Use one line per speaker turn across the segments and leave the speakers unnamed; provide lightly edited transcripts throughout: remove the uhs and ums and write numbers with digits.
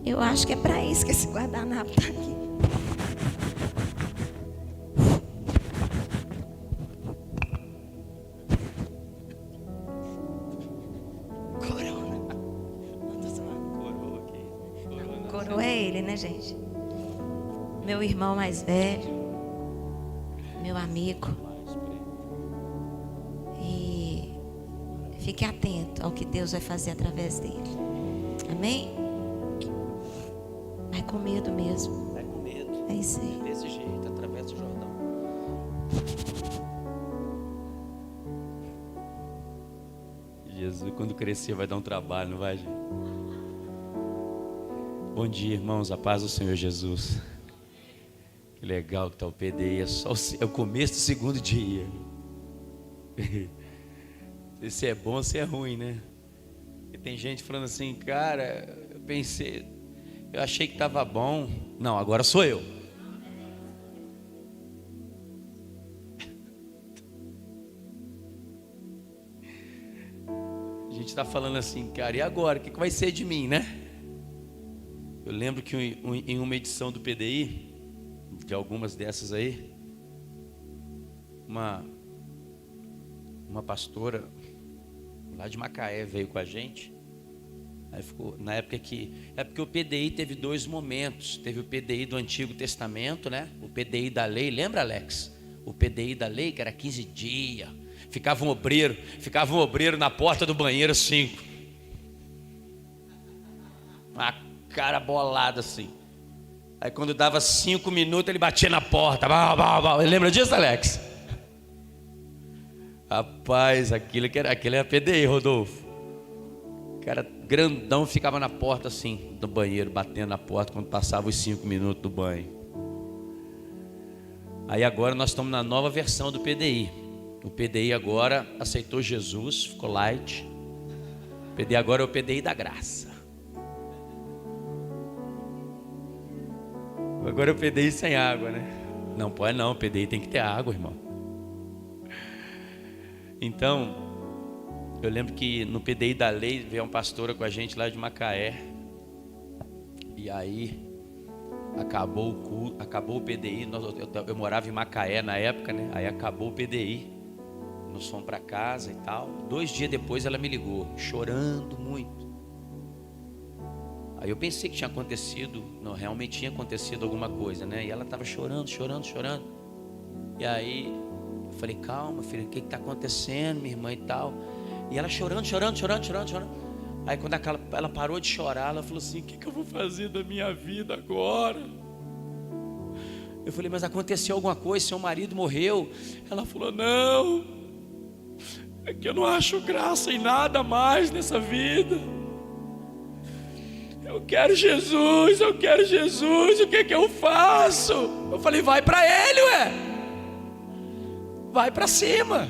Eu acho que é para isso que esse guardanapo está aqui. Corona. Coroa é ele, né, gente? Meu irmão mais velho, meu amigo. E fique atento ao que Deus vai fazer através dele. Amém? Vai com medo mesmo.
Vai com medo.
É isso aí.
Desse jeito, através do Jordão. Jesus, quando crescer, vai dar um trabalho, não vai, gente? Bom dia, irmãos. A paz do Senhor Jesus. Que legal que está o PDI. É o começo do segundo dia. Se é bom ou se é ruim, né? E tem gente falando assim, cara, eu achei que estava bom. Não, agora sou eu. A gente está falando assim, cara, e agora? O que vai ser de mim, né? Eu lembro que em uma edição do PDI, de algumas dessas aí, uma pastora lá de Macaé veio com a gente. Aí ficou, na época porque o PDI teve dois momentos. Teve o PDI do Antigo Testamento, né? O PDI da lei, lembra, Alex? O PDI da lei, que era 15 dias. Ficava um obreiro na porta do banheiro assim, uma cara bolada assim. Aí quando dava 5 minutos ele batia na porta. Lembra disso, Alex? Rapaz, aquele era PDI, Rodolfo. O cara grandão ficava na porta assim, do banheiro, batendo na porta quando passava os 5 minutos do banho. Aí agora nós estamos na nova versão do PDI. O PDI agora aceitou Jesus, ficou light. O PDI agora é o PDI da graça. Agora é o PDI sem água, né? Não pode não, o PDI tem que ter água, irmão. Então, eu lembro que no PDI da lei veio uma pastora com a gente lá de Macaé. E aí acabou o culto, acabou o PDI. Eu morava em Macaé na época, né? Aí acabou o PDI. Nós fomos para casa e tal. 2 dias depois ela me ligou, chorando muito. Aí eu pensei que tinha acontecido, não, realmente tinha acontecido alguma coisa, né? E ela estava chorando. E aí eu falei, calma, filha, o que está acontecendo, minha irmã e tal? E ela chorando. Aí quando ela parou de chorar, ela falou assim, o que eu vou fazer da minha vida agora? Eu falei, mas aconteceu alguma coisa, seu marido morreu? Ela falou, não, é que eu não acho graça em nada mais nessa vida. Eu quero Jesus, o que eu faço? Eu falei, vai para ele, vai para cima.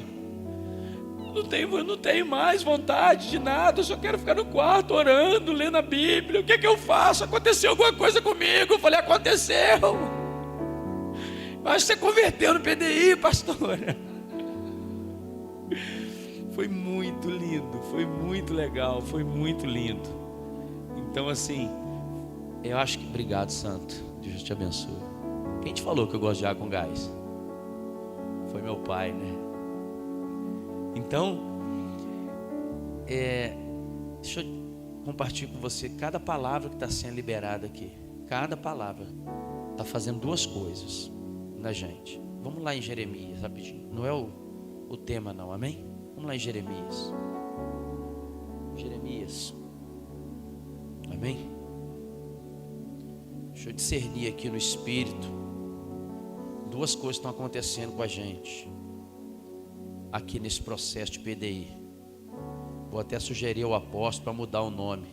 Eu não tenho mais vontade de nada, eu só quero ficar no quarto orando, lendo a Bíblia. O que eu faço? Aconteceu alguma coisa comigo? Eu falei, aconteceu. Eu acho que você converteu no PDI, pastora. Foi muito lindo, foi muito legal, foi muito lindo. Então assim, eu acho que... Obrigado, Santo, Deus te abençoe. Quem te falou que eu gosto de água com gás? Foi meu pai, né? Então, deixa eu compartilhar com você cada palavra que está sendo liberada aqui. Cada palavra está fazendo 2 coisas na gente. Vamos lá em Jeremias, rapidinho. Não é o tema não, amém? Vamos lá em Jeremias. Amém? Deixa eu discernir aqui no Espírito. 2 coisas estão acontecendo com a gente aqui nesse processo de PDI. Vou até sugerir ao apóstolo para mudar o nome.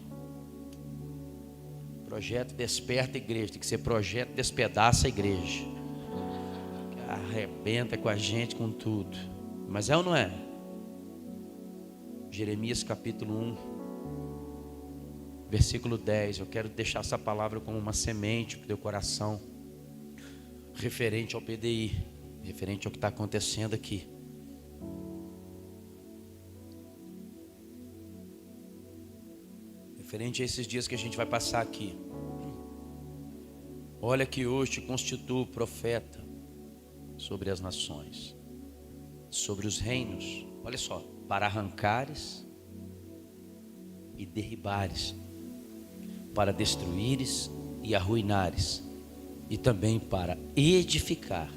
Projeto Desperta a Igreja. Tem que ser Projeto Despedaça a Igreja. Arrebenta com a gente, com tudo. Mas é ou não é? Jeremias capítulo 1, versículo 10. Eu quero deixar essa palavra como uma semente para o teu coração, referente ao PDI, referente ao que está acontecendo aqui. Referente a esses dias que a gente vai passar aqui. Olha que hoje te constituo profeta sobre as nações, sobre os reinos. Olha só, para arrancares e derribares, para destruíres e arruinares, e também para edificar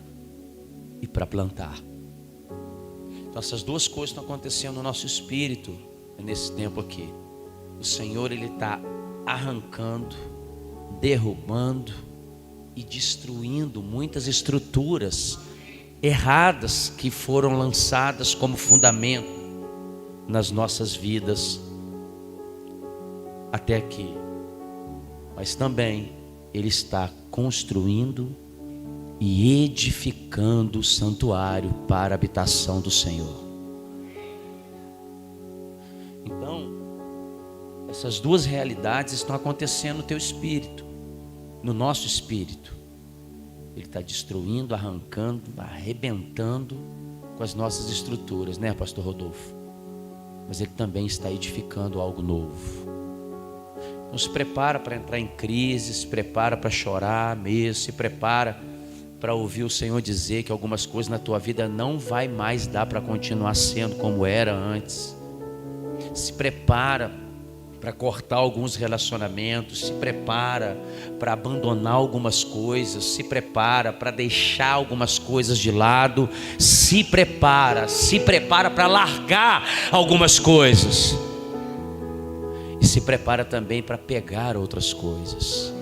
e para plantar. Então essas duas coisas estão acontecendo no nosso espírito nesse tempo aqui. O Senhor, Ele está arrancando, derrubando e destruindo muitas estruturas erradas que foram lançadas como fundamento nas nossas vidas até aqui. Mas também Ele está construindo e edificando o santuário para a habitação do Senhor. Então, essas duas realidades estão acontecendo no teu espírito, no nosso espírito. Ele está destruindo, arrancando, arrebentando com as nossas estruturas, né, pastor Rodolfo? Mas Ele também está edificando algo novo. Então se prepara para entrar em crise, se prepara para chorar mesmo, se prepara para ouvir o Senhor dizer que algumas coisas na tua vida não vai mais dar para continuar sendo como era antes. Se prepara para cortar alguns relacionamentos, se prepara para abandonar algumas coisas, se prepara para deixar algumas coisas de lado, se prepara para largar algumas coisas, e se prepara também para pegar outras coisas.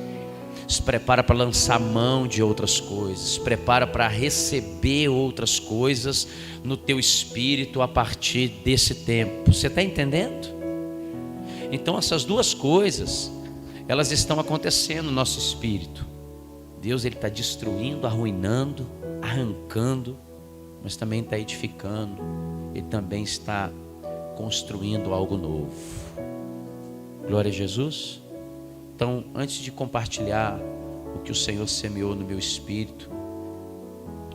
Se prepara para lançar mão de outras coisas, se prepara para receber outras coisas no teu espírito a partir desse tempo. Você está entendendo? Então essas duas coisas, elas estão acontecendo no nosso espírito. Deus, Ele está destruindo, arruinando, arrancando, mas também está edificando. Ele também está construindo algo novo. Glória a Jesus. Então, antes de compartilhar o que o Senhor semeou no meu espírito,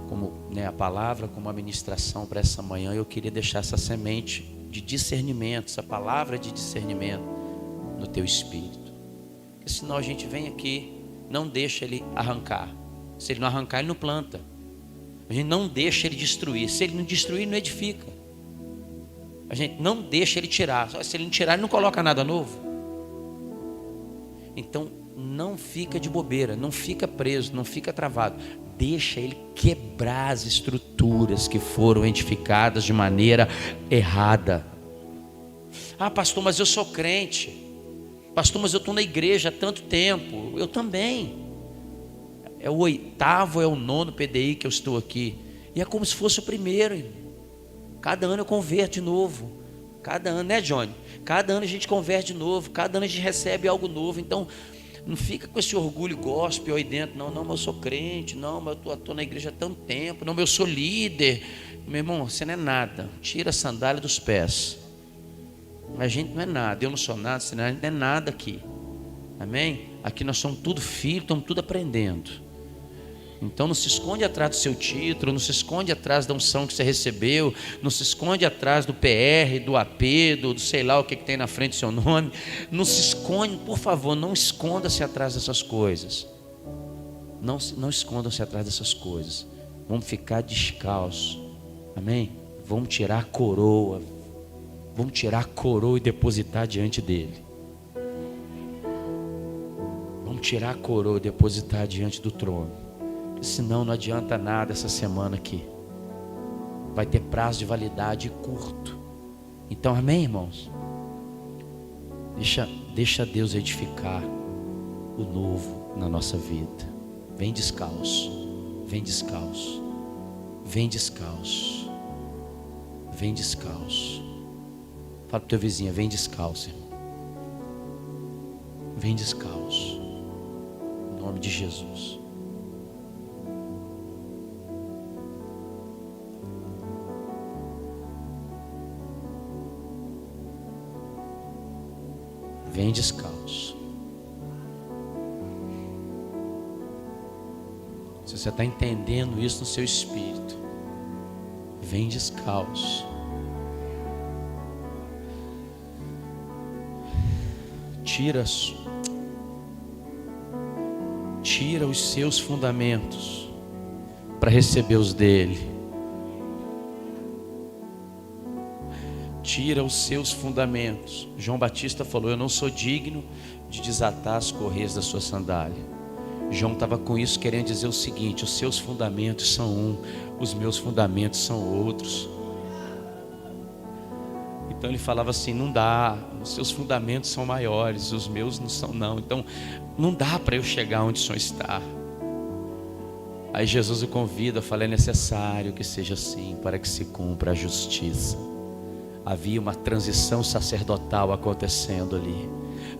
como a palavra, como a ministração para essa manhã, eu queria deixar essa semente de discernimento, essa palavra de discernimento no teu espírito. Porque senão a gente vem aqui, não deixa ele arrancar. Se ele não arrancar, ele não planta. A gente não deixa ele destruir. Se ele não destruir, ele não edifica. A gente não deixa ele tirar. Se ele não tirar, ele não coloca nada novo. Então não fica de bobeira, não fica preso, não fica travado. Deixa ele quebrar as estruturas que foram edificadas de maneira errada. Ah, pastor, mas eu sou crente. Pastor, mas eu estou na igreja há tanto tempo. Eu também. É o 8º, é o 9º PDI que eu estou aqui. E é como se fosse o primeiro. Cada ano eu converto de novo. Cada ano, né, Johnny? Cada ano a gente converte de novo. Cada ano a gente recebe algo novo. Então, não fica com esse orgulho gospel aí dentro. Não, mas eu sou crente. Não, mas eu estou na igreja há tanto tempo. Não, mas eu sou líder. Meu irmão, você não é nada. Tira a sandália dos pés. A gente não é nada. Eu não sou nada, você não é nada aqui. Amém? Aqui nós somos tudo filhos, estamos tudo aprendendo. Então não se esconde atrás do seu título, não se esconde atrás da unção que você recebeu, não se esconde atrás do PR, do AP, do sei lá o que tem na frente do seu nome. Não se esconde, por favor, não esconda-se atrás dessas coisas. Não escondam-se atrás dessas coisas. Vamos ficar descalços. Amém? Vamos tirar a coroa. Vamos tirar a coroa e depositar diante dele. Vamos tirar a coroa e depositar diante do trono. Senão não adianta nada essa semana aqui. Vai ter prazo de validade curto. Então, amém, irmãos? Deixa Deus edificar o novo na nossa vida. Vem descalço. Vem descalço. Vem descalço. Vem descalço. Fala para o teu vizinho, vem descalço, irmão. Vem descalço. Em nome de Jesus. Vem descalço. Se você está entendendo isso no seu espírito, vem descalço. tira os seus fundamentos para receber os dele. Tira os seus fundamentos. João Batista falou: eu não sou digno de desatar as correias da sua sandália. João estava com isso querendo dizer o seguinte: os seus fundamentos são um, os meus fundamentos são outros. Então ele falava assim: não dá, os seus fundamentos são maiores, os meus não são não. Então não dá para eu chegar onde o Senhor está. Aí Jesus o convida, fala: é necessário que seja assim para que se cumpra a justiça. Havia uma transição sacerdotal acontecendo ali.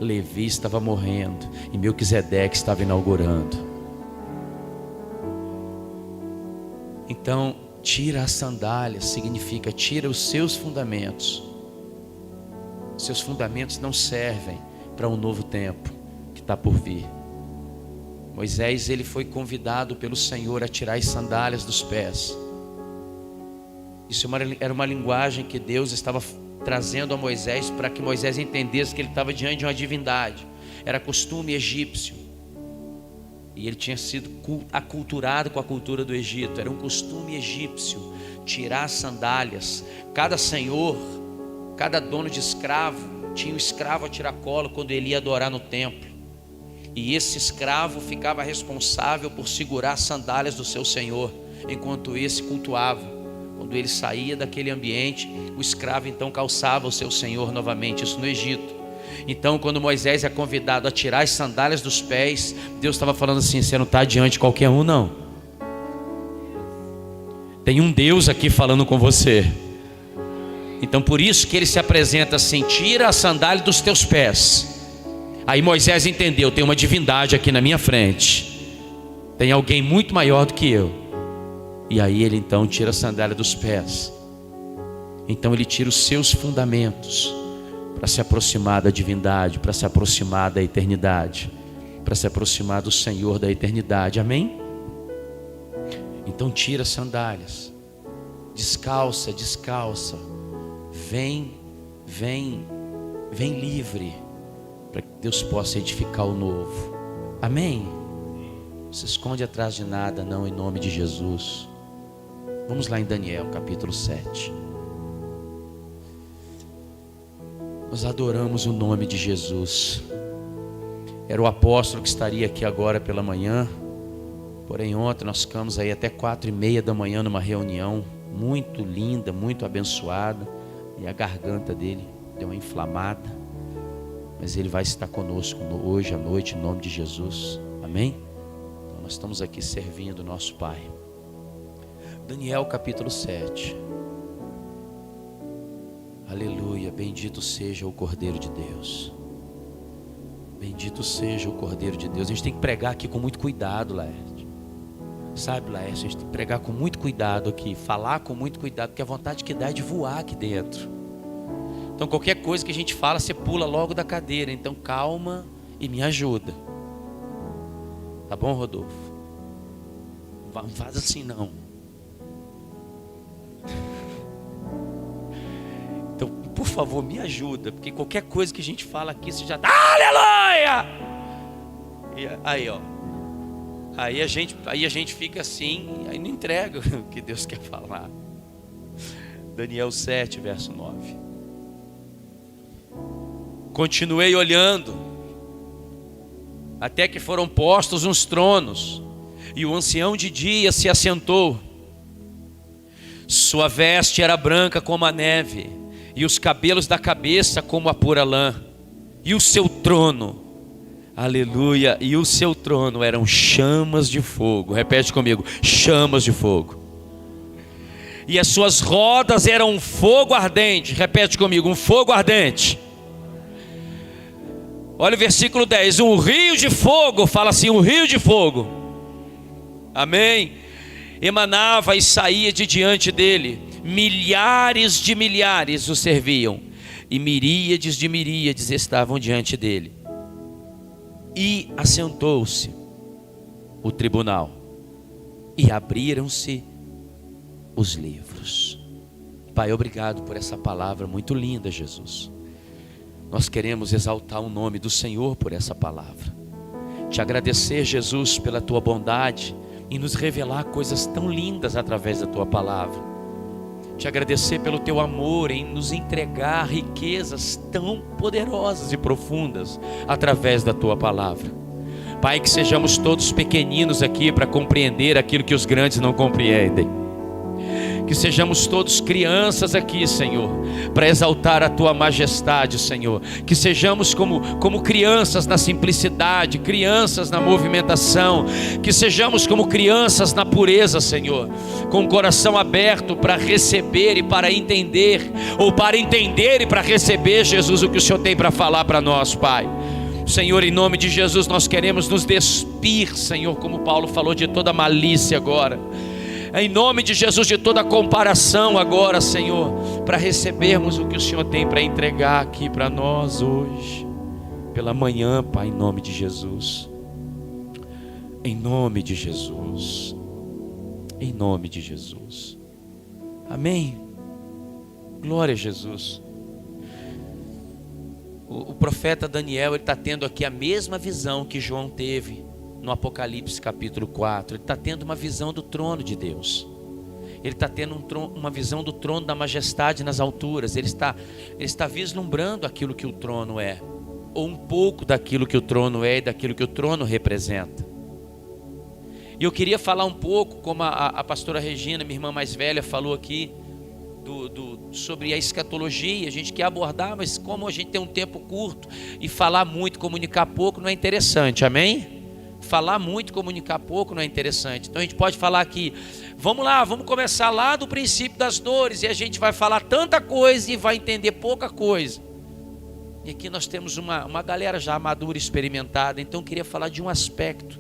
Levi estava morrendo e Melquisedeque estava inaugurando. Então, tira as sandálias significa tira os seus fundamentos. Seus fundamentos não servem para um novo tempo que está por vir. Moisés, ele foi convidado pelo Senhor a tirar as sandálias dos pés. Isso era uma linguagem que Deus estava trazendo a Moisés para que Moisés entendesse que ele estava diante de uma divindade. Era costume egípcio. E ele tinha sido aculturado com a cultura do Egito. Era um costume egípcio tirar as sandálias. Cada senhor, cada dono de escravo tinha um escravo a tiracolo quando ele ia adorar no templo. E esse escravo ficava responsável por segurar as sandálias do seu senhor enquanto esse cultuava. Quando ele saía daquele ambiente, o escravo então calçava o seu senhor novamente. Isso no Egito. Então, quando Moisés é convidado a tirar as sandálias dos pés, Deus estava falando assim: você não está diante de qualquer um, não. Tem um Deus aqui falando com você. Então, por isso que ele se apresenta assim: tira a sandália dos teus pés. Aí Moisés entendeu: tem uma divindade aqui na minha frente, tem alguém muito maior do que eu. E aí ele então tira a sandália dos pés. Então ele tira os seus fundamentos para se aproximar da divindade, para se aproximar da eternidade, para se aproximar do Senhor da eternidade. Amém? Então tira as sandálias, descalça, descalça. Vem livre, para que Deus possa edificar o novo. Amém? Não se esconde atrás de nada, não, em nome de Jesus. Vamos lá em Daniel capítulo 7. Nós adoramos o nome de Jesus. Era o apóstolo que estaria aqui agora pela manhã. Porém ontem nós ficamos aí até 4:30 da manhã numa reunião muito linda, muito abençoada. E a garganta dele deu uma inflamada. Mas ele vai estar conosco hoje à noite em nome de Jesus. Amém? Então nós estamos aqui servindo o nosso Pai. Daniel capítulo 7. Aleluia, bendito seja o Cordeiro de Deus. Bendito seja o Cordeiro de Deus. A gente tem que pregar aqui com muito cuidado, Laerte. Sabe, Laerte, a gente tem que pregar com muito cuidado aqui, falar com muito cuidado, porque a vontade que dá é de voar aqui dentro. Então qualquer coisa que a gente fala, você pula logo da cadeira. Então calma e me ajuda. Tá bom, Rodolfo? Não faz assim não. Então, por favor, me ajuda, porque qualquer coisa que a gente fala aqui, você já tá, aleluia! E aí, ó. Aí a gente fica assim, aí não entrega o que Deus quer falar. Daniel 7, verso 9. Continuei olhando, até que foram postos uns tronos, e o ancião de dia se assentou. Sua veste era branca como a neve, e os cabelos da cabeça como a pura lã. E o seu trono, aleluia, e o seu trono eram chamas de fogo. Repete comigo: chamas de fogo. E as suas rodas eram um fogo ardente. Repete comigo: um fogo ardente. Olha o versículo 10. Um rio de fogo, fala assim: um rio de fogo. Amém. Emanava e saía de diante dele. Milhares de milhares o serviam, e miríades de miríades estavam diante dele. E assentou-se o tribunal, e abriram-se os livros. Pai, obrigado por essa palavra muito linda, Jesus. Nós queremos exaltar o nome do Senhor por essa palavra. Te agradecer, Jesus, pela tua bondade em nos revelar coisas tão lindas através da tua palavra. Te agradecer pelo teu amor em nos entregar riquezas tão poderosas e profundas através da tua palavra. Pai, que sejamos todos pequeninos aqui para compreender aquilo que os grandes não compreendem. Que sejamos todos crianças aqui, Senhor, para exaltar a tua majestade, Senhor. Que sejamos como crianças na simplicidade, crianças na movimentação. Que sejamos como crianças na pureza, Senhor, com o coração aberto para receber e para entender, ou para entender e para receber, Jesus, o que o Senhor tem para falar para nós, Pai. Senhor, em nome de Jesus, nós queremos nos despir, Senhor, como Paulo falou, de toda malícia agora. Em nome de Jesus, de toda comparação agora, Senhor, para recebermos o que o Senhor tem para entregar aqui para nós hoje, pela manhã, Pai, em nome de Jesus. Em nome de Jesus. Em nome de Jesus. Amém. Glória a Jesus. O profeta Daniel, ele está tendo aqui a mesma visão que João teve no Apocalipse capítulo 4, ele está tendo uma visão do trono de Deus. Ele está tendo uma visão do trono da majestade nas alturas. Ele está vislumbrando aquilo que o trono é, ou um pouco daquilo que o trono é e daquilo que o trono representa. E eu queria falar um pouco, como a pastora Regina, minha irmã mais velha, falou aqui, sobre a escatologia. A gente quer abordar, mas como a gente tem um tempo curto e falar muito, comunicar pouco, não é interessante, amém? Falar muito, comunicar pouco não é interessante. Então a gente pode falar aqui, vamos lá, vamos começar lá do princípio das dores, e a gente vai falar tanta coisa e vai entender pouca coisa. E aqui nós temos uma galera já madura, experimentada. Então eu queria falar de um aspecto,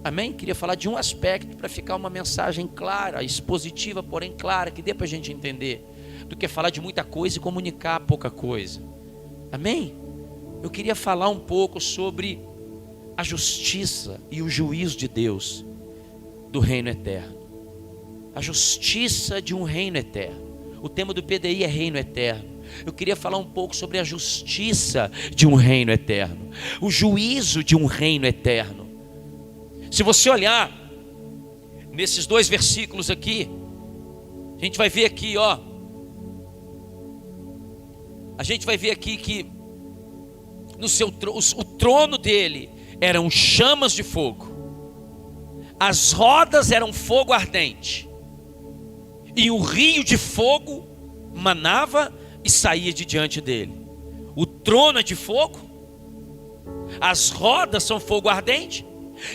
amém? Queria falar de um aspecto para ficar uma mensagem clara, expositiva, porém clara, que dê para a gente entender, do que falar de muita coisa e comunicar pouca coisa, amém? Eu queria falar um pouco sobre a justiça e o juízo de Deus do reino eterno. A justiça de um reino eterno. O tema do PDI é reino eterno. Eu queria falar um pouco sobre a justiça de um reino eterno, o juízo de um reino eterno. Se você olhar nesses dois versículos aqui, a gente vai ver aqui, ó. A gente vai ver aqui que o trono dele eram chamas de fogo, as rodas eram fogo ardente, e um rio de fogo manava e saía de diante dele. O trono é de fogo, as rodas são fogo ardente,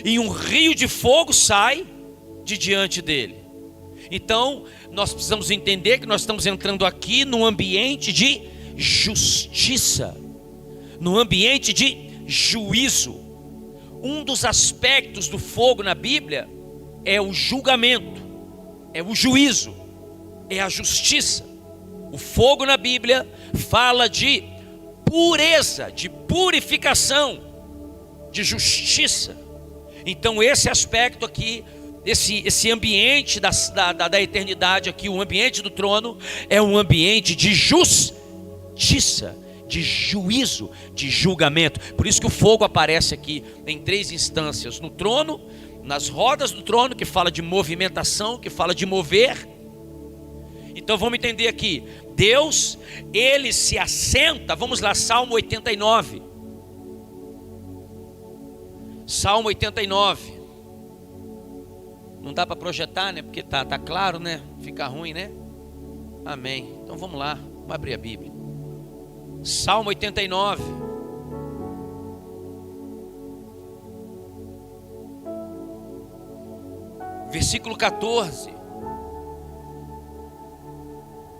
e um rio de fogo sai de diante dele. Então nós precisamos entender que nós estamos entrando aqui num ambiente de justiça, num ambiente de juízo. Um dos aspectos do fogo na Bíblia é o julgamento, é o juízo, é a justiça. O fogo na Bíblia fala de pureza, de purificação, de justiça. Então esse aspecto aqui, esse ambiente da eternidade aqui, o ambiente do trono, é um ambiente de justiça, de juízo, de julgamento. Por isso que o fogo aparece aqui em três instâncias: no trono, nas rodas do trono, que fala de movimentação, que fala de mover. Então vamos entender aqui, Deus, ele se assenta. Vamos lá, Salmo 89. Salmo 89. Não dá para projetar, né? Porque tá claro, né? Fica ruim, né? Amém. Então vamos lá, vamos abrir a Bíblia. Salmo 89. Versículo 14.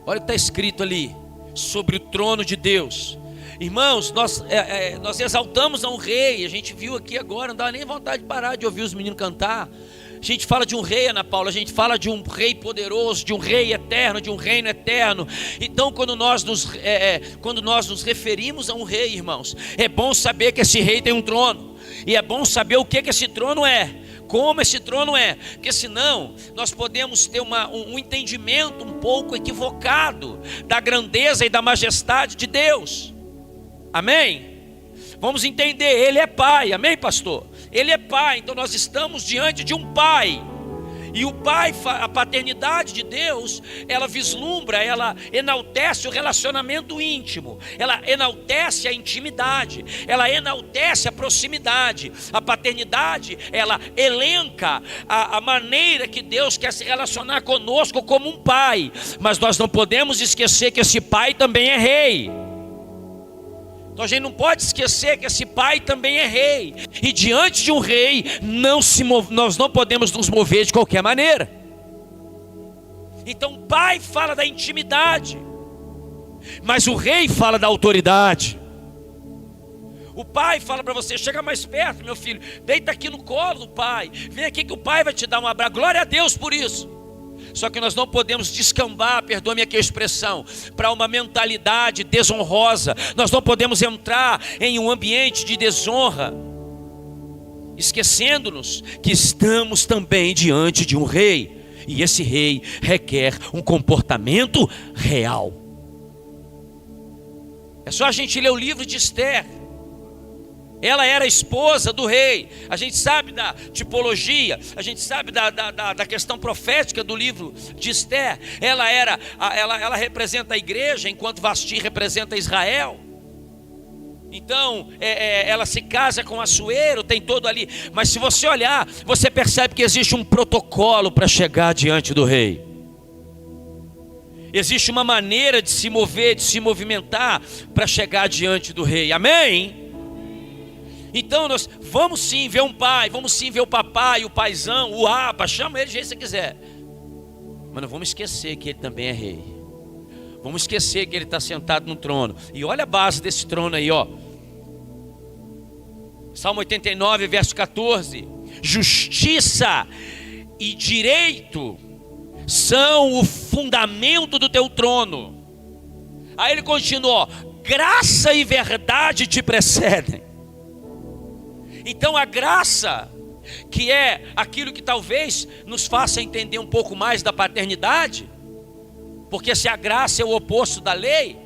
Olha o que está escrito ali sobre o trono de Deus. Irmãos, nós exaltamos a um rei. A gente viu aqui agora, não dá nem vontade de parar de ouvir os meninos cantar. A gente fala de um rei, Ana Paula, a gente fala de um rei poderoso, de um rei eterno, de um reino eterno. Então quando nós nos referimos a um rei, irmãos, é bom saber que esse rei tem um trono. E é bom saber o que esse trono é, como esse trono é, porque senão nós podemos ter um entendimento um pouco equivocado da grandeza e da majestade de Deus. Amém? Vamos entender, ele é pai, amém, pastor? Ele é pai, então nós estamos diante de um pai. E o pai, a paternidade de Deus, ela vislumbra, ela enaltece o relacionamento íntimo, ela enaltece a intimidade, ela enaltece a proximidade. A paternidade, ela elenca a maneira que Deus quer se relacionar conosco como um pai. Mas nós não podemos esquecer que esse pai também é rei. Então a gente não pode esquecer que esse pai também é rei. E diante de um rei, nós não podemos nos mover de qualquer maneira. Então o pai fala da intimidade, mas o rei fala da autoridade. O pai fala para você: chega mais perto, meu filho, deita aqui no colo do pai, vem aqui que o pai vai te dar um abraço. Glória a Deus por isso. Só que nós não podemos descambar, perdoe-me aqui a expressão, para uma mentalidade desonrosa. Nós não podemos entrar em um ambiente de desonra, esquecendo-nos que estamos também diante de um rei. E esse rei requer um comportamento real. É só a gente ler o livro de Esther. Ela era esposa do rei. A gente sabe da tipologia, a gente sabe da questão profética do livro de Esther. Ela representa a igreja, enquanto Vasti representa Israel. Então, ela se casa com Assuero, tem todo ali. Mas se você olhar, você percebe que existe um protocolo para chegar diante do rei. Existe uma maneira de se mover, de se movimentar para chegar diante do rei. Amém? Então nós vamos sim ver um pai, vamos sim ver o papai, o paizão, o aba, chama ele do jeito que você quiser. Mas não vamos esquecer que ele também é rei. Vamos esquecer que ele está sentado no trono. E olha a base desse trono aí, ó. Salmo 89, verso 14. Justiça e direito são o fundamento do teu trono. Aí ele continua, ó, graça e verdade te precedem. Então a graça, que é aquilo que talvez nos faça entender um pouco mais da paternidade, porque se a graça é o oposto da lei,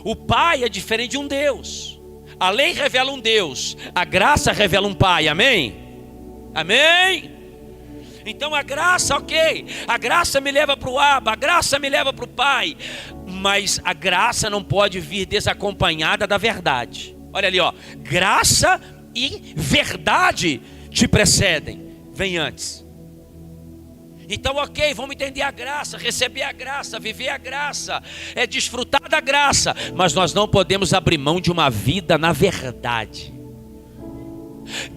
o pai é diferente de um Deus. A lei revela um Deus, a graça revela um pai, amém? Amém? Então a graça, ok, a graça me leva para o aba, a graça me leva para o pai, mas a graça não pode vir desacompanhada da verdade. Olha ali, ó, graça e verdade te precedem, vem antes. Então, ok, vamos entender a graça, receber a graça, viver a graça, é desfrutar da graça, mas nós não podemos abrir mão de uma vida na verdade.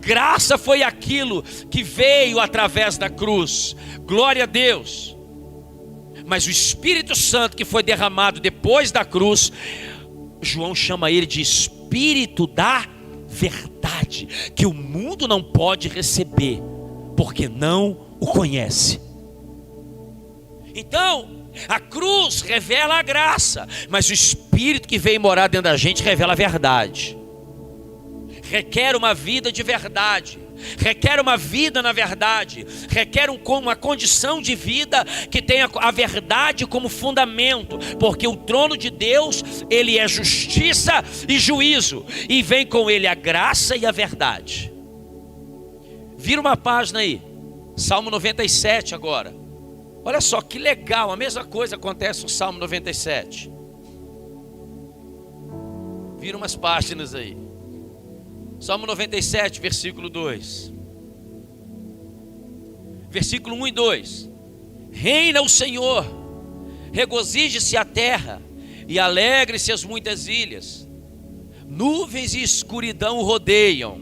Graça foi aquilo que veio através da cruz, glória a Deus. Mas o Espírito Santo que foi derramado depois da cruz, João chama ele de Espírito da verdade, que o mundo não pode receber, porque não o conhece. Então, a cruz revela a graça, mas o Espírito que veio morar dentro da gente revela a verdade. Requer uma vida de verdade, requer uma vida na verdade, requer uma condição de vida que tenha a verdade como fundamento, porque o trono de Deus, ele é justiça e juízo, e vem com ele a graça e a verdade. Vira uma página aí, Salmo 97 agora. Olha só que legal, a mesma coisa acontece no Salmo 97. Vira umas páginas aí. Salmo 97, versículo 2. Versículo 1 e 2. Reina o Senhor, regozije-se a terra, e alegre-se as muitas ilhas. Nuvens e escuridão o rodeiam,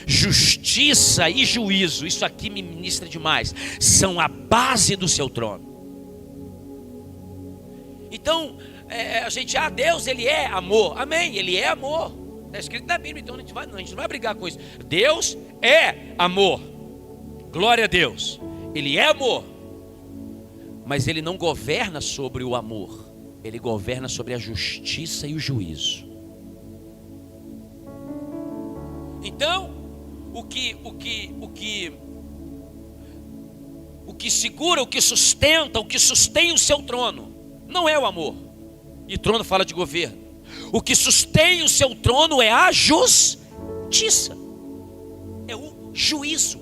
justiça e juízo, isso aqui me ministra demais, são a base do seu trono. Então, Deus, ele é amor, amém, ele é amor. Está escrito na Bíblia, então a gente não vai brigar com isso. Deus é amor, glória a Deus, ele é amor, mas ele não governa sobre o amor, ele governa sobre a justiça e o juízo. Então, o que segura, o que sustenta, o que sustém o seu trono, não é o amor, e trono fala de governo. O que sustém o seu trono é a justiça. é o juízo.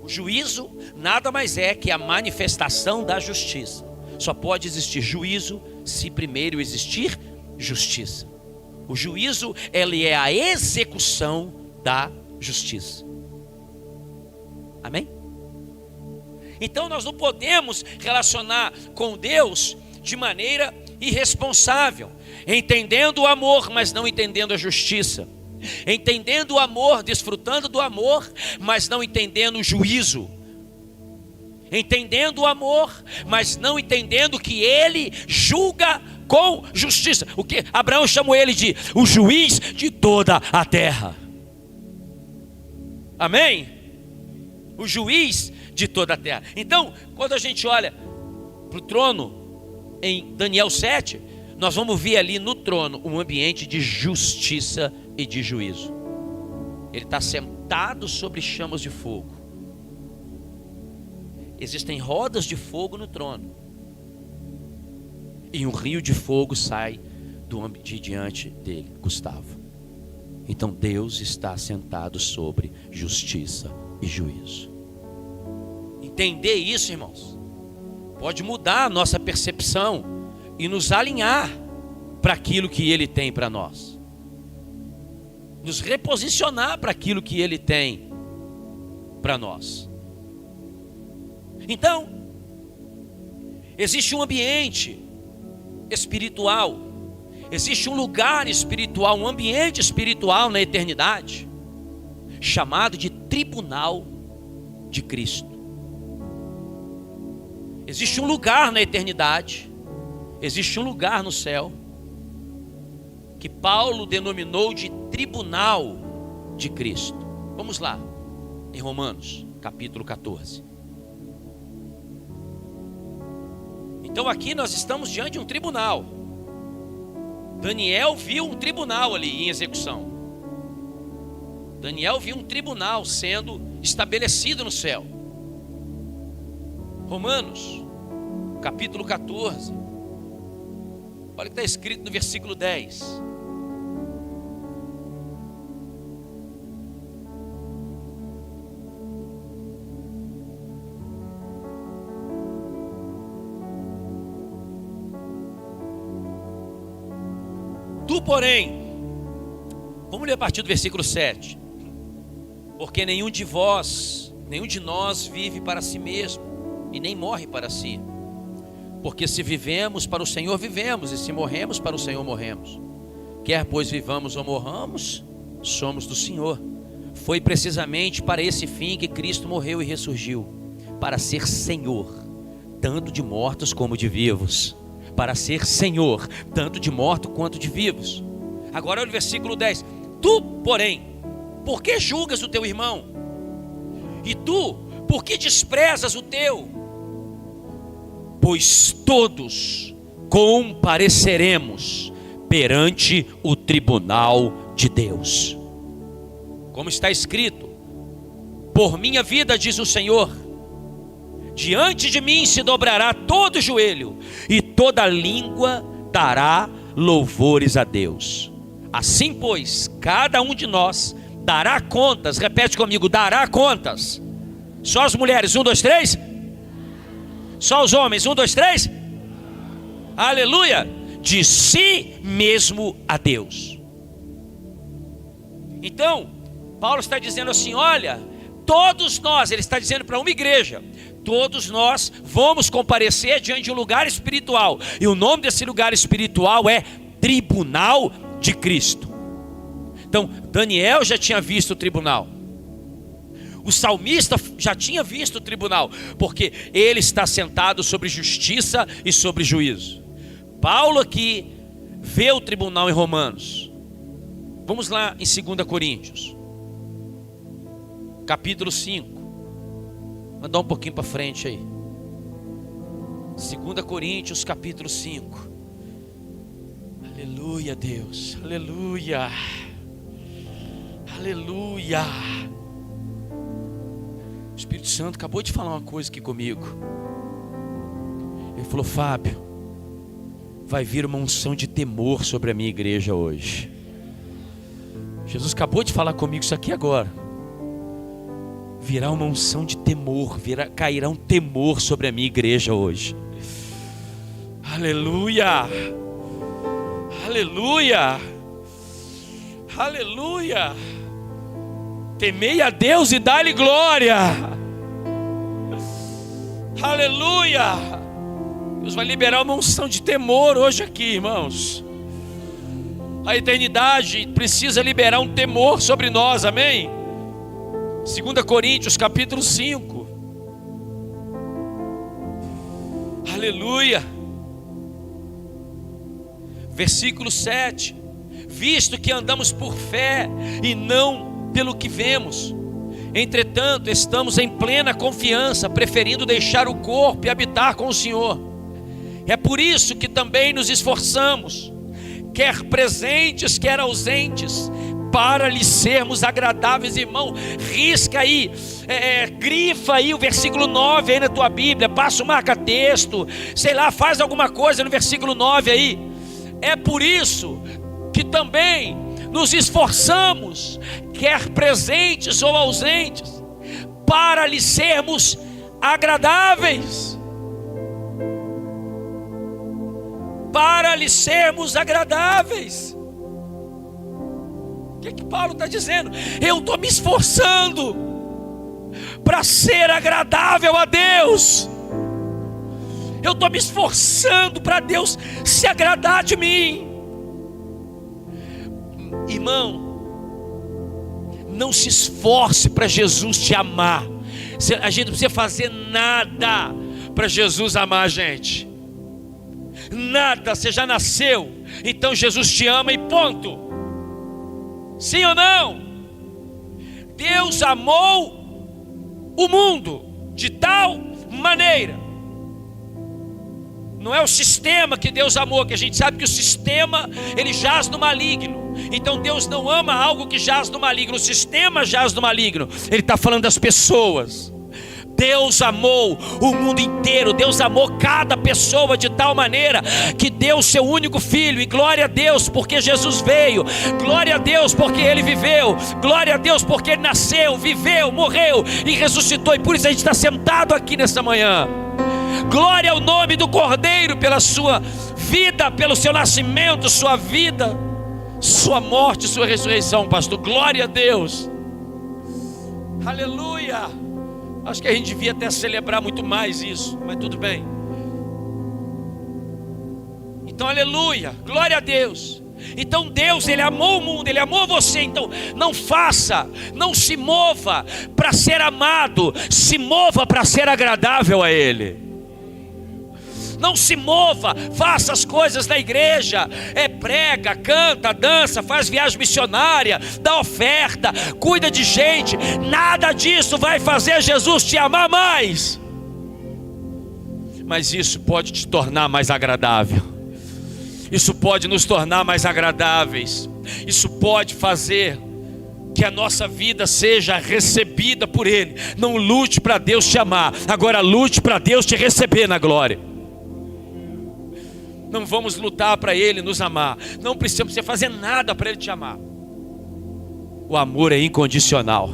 O juízo nada mais é que a manifestação da justiça. Só pode existir juízo se primeiro existir justiça. O juízo, ele é a execução da justiça. Amém? Então nós não podemos relacionar com Deus de maneira irresponsável, entendendo o amor, mas não entendendo a justiça, entendendo o amor, desfrutando do amor, mas não entendendo o juízo, entendendo o amor, mas não entendendo que ele julga com justiça. O que Abraão chamou ele de o juiz de toda a terra. Amém? O juiz de toda a terra. Então, quando a gente olha para o trono em Daniel 7, nós vamos ver ali no trono um ambiente de justiça e de juízo. Ele está sentado sobre chamas de fogo. Existem rodas de fogo no trono. E um rio de fogo sai de diante dele, Gustavo. Então Deus está sentado sobre justiça e juízo. Entender isso, irmãos, pode mudar a nossa percepção e nos alinhar para aquilo que Ele tem para nós. Nos reposicionar para aquilo que Ele tem para nós. Então, existe um ambiente espiritual, existe um lugar espiritual, um ambiente espiritual na eternidade, chamado de tribunal de Cristo. Existe um lugar na eternidade, existe um lugar no céu, que Paulo denominou de tribunal de Cristo. Vamos lá, em Romanos, capítulo 14. Então aqui nós estamos diante de um tribunal. Daniel viu um tribunal ali em execução. Daniel viu um tribunal sendo estabelecido no céu. Romanos, capítulo 14. Olha o que está escrito no versículo 10. Tu, porém, vamos ler a partir do versículo 7. Porque nenhum de nós vive para si mesmo, e nem morre para si. Porque se vivemos, para o Senhor vivemos, e se morremos, para o Senhor morremos. Quer pois vivamos ou morramos, somos do Senhor. Foi precisamente para esse fim que Cristo morreu e ressurgiu, para ser Senhor, tanto de mortos como de vivos. Para ser Senhor, tanto de mortos quanto de vivos. Agora olha o versículo 10. Tu, porém, por que julgas o teu irmão? E tu, por que desprezas o teu? Pois todos compareceremos perante o tribunal de Deus. Como está escrito: por minha vida, diz o Senhor, diante de mim se dobrará todo joelho, e toda língua dará louvores a Deus. Assim, pois, cada um de nós dará contas. Repete comigo: dará contas. Só as mulheres, 1, 2, 3. Só os homens, 1, 2, 3. Aleluia. De si mesmo a Deus. Então, Paulo está dizendo assim: olha, todos nós, ele está dizendo para uma igreja, todos nós vamos comparecer diante de um lugar espiritual. E o nome desse lugar espiritual é Tribunal de Cristo. Então, Daniel já tinha visto o tribunal. O salmista já tinha visto o tribunal, porque ele está sentado sobre justiça e sobre juízo. Paulo aqui vê o tribunal em Romanos. Vamos lá em 2 Coríntios, capítulo 5. Mandar um pouquinho para frente aí. 2 Coríntios, capítulo 5. Aleluia, Deus. Aleluia. Aleluia. O Espírito Santo acabou de falar uma coisa aqui comigo. Ele falou: Fábio, vai vir uma unção de temor sobre a minha igreja hoje. Jesus acabou de falar comigo isso aqui agora. Virá uma unção de temor, cairá um temor sobre a minha igreja hoje. Aleluia, aleluia, aleluia. Temei a Deus e dá-lhe glória. Aleluia. Deus vai liberar uma unção de temor hoje aqui, irmãos. A eternidade precisa liberar um temor sobre nós, amém? 2 Coríntios capítulo 5. Aleluia. Versículo 7. Visto que andamos por fé e não pelo que vemos, entretanto estamos em plena confiança, preferindo deixar o corpo e habitar com o Senhor. É por isso que também nos esforçamos, quer presentes, quer ausentes, para lhe sermos agradáveis. Irmão, risca aí, grifa aí o versículo 9 aí na tua Bíblia, passa o marca-texto, sei lá, faz alguma coisa no versículo 9 aí. É por isso que também nos esforçamos, quer presentes ou ausentes, para lhe sermos agradáveis. Para lhe sermos agradáveis. O que Paulo está dizendo? Eu estou me esforçando para ser agradável a Deus. Eu estou me esforçando para Deus se agradar de mim. Irmão, não se esforce para Jesus te amar. A gente não precisa fazer nada para Jesus amar a gente. Nada, você já nasceu, então Jesus te ama e ponto. Sim ou não? Deus amou o mundo de tal maneira. Não é o sistema que Deus amou, que a gente sabe que o sistema, ele jaz no maligno. Então Deus não ama algo que jaz no maligno. O sistema jaz no maligno. Ele está falando das pessoas. Deus amou o mundo inteiro. Deus amou cada pessoa de tal maneira que deu o seu único filho. E glória a Deus porque Jesus veio. Glória a Deus porque Ele viveu. Glória a Deus porque Ele nasceu, viveu, morreu e ressuscitou. E por isso a gente está sentado aqui nessa manhã. Glória ao nome do Cordeiro pela sua vida, pelo seu nascimento, sua vida, sua morte, sua ressurreição, pastor. Glória a Deus. Aleluia. Acho que a gente devia até celebrar muito mais isso, mas tudo bem. Então, aleluia, glória a Deus. Então Deus, Ele amou o mundo, Ele amou você. Então não faça, não se mova para ser amado, se mova para ser agradável a Ele. Não se mova, faça as coisas da igreja, prega, canta, dança, faz viagem missionária, dá oferta, cuida de gente. Nada disso vai fazer Jesus te amar mais. Mas isso pode te tornar mais agradável. Isso pode nos tornar mais agradáveis. Isso pode fazer que a nossa vida seja recebida por Ele. Não lute para Deus te amar, agora lute para Deus te receber na glória. Não vamos lutar para Ele nos amar. Não precisamos você fazer nada para Ele te amar. O amor é incondicional.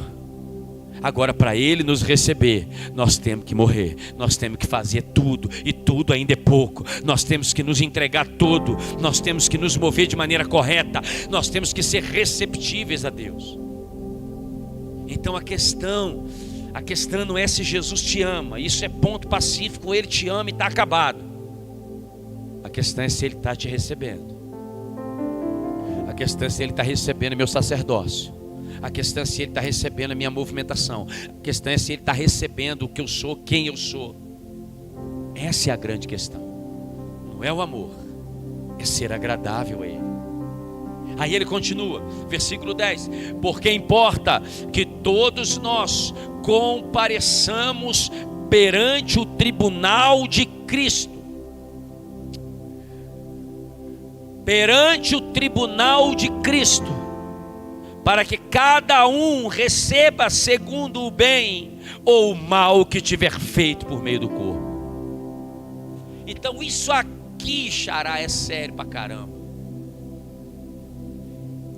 Agora, para Ele nos receber, nós temos que morrer. Nós temos que fazer tudo. E tudo ainda é pouco. Nós temos que nos entregar todo. Nós temos que nos mover de maneira correta. Nós temos que ser receptíveis a Deus. Então a questão não é se Jesus te ama. Isso é ponto pacífico. Ele te ama e está acabado. A questão é se Ele está te recebendo. A questão é se Ele está recebendo meu sacerdócio. A questão é se Ele está recebendo a minha movimentação. A questão é se Ele está recebendo o que eu sou, quem eu sou. Essa é a grande questão. Não é o amor, é ser agradável a Ele. Aí ele continua, versículo 10. Porque importa que todos nós compareçamos perante o tribunal de Cristo. Perante o tribunal de Cristo, para que cada um receba segundo o bem ou o mal que tiver feito por meio do corpo. Então isso aqui, xará, é sério pra caramba.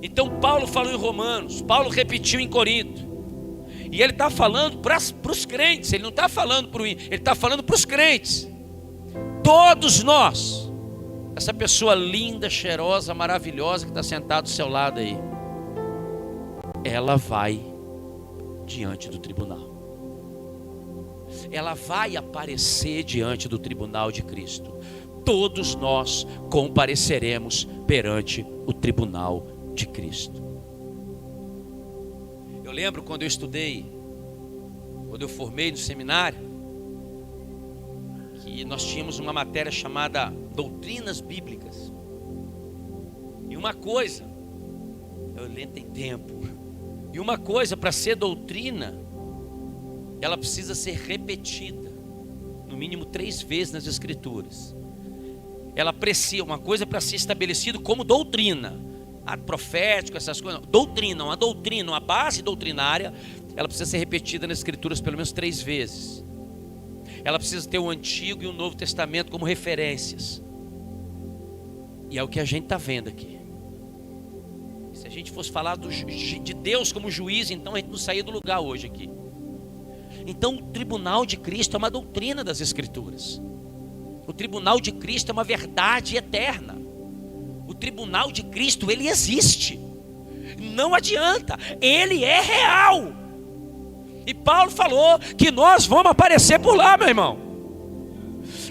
Então Paulo falou em Romanos, Paulo repetiu em Corinto, e ele está falando para os crentes, ele não está falando para o ímpio, ele está falando para os crentes. Todos nós, essa pessoa linda, cheirosa, maravilhosa que está sentada do seu lado aí, ela vai diante do tribunal. Ela vai aparecer diante do tribunal de Cristo. Todos nós compareceremos perante o tribunal de Cristo. Eu lembro quando eu estudei, quando eu formei no seminário, que nós tínhamos uma matéria chamada Doutrinas Bíblicas. E uma coisa, eu lembro tem tempo, e uma coisa para ser doutrina, ela precisa ser repetida, no mínimo 3 vezes nas Escrituras. Ela precisa, uma coisa para ser estabelecido como doutrina, ato profético, essas coisas, doutrina, uma base doutrinária, ela precisa ser repetida nas Escrituras pelo menos 3 vezes. Ela precisa ter o Antigo e o Novo Testamento como referências. E é o que a gente está vendo aqui. Se a gente fosse falar de Deus como juiz, então a gente não saía do lugar hoje aqui. Então o tribunal de Cristo é uma doutrina das Escrituras. O tribunal de Cristo é uma verdade eterna. O tribunal de Cristo, ele existe. Não adianta, ele é real. E Paulo falou que nós vamos aparecer por lá, meu irmão.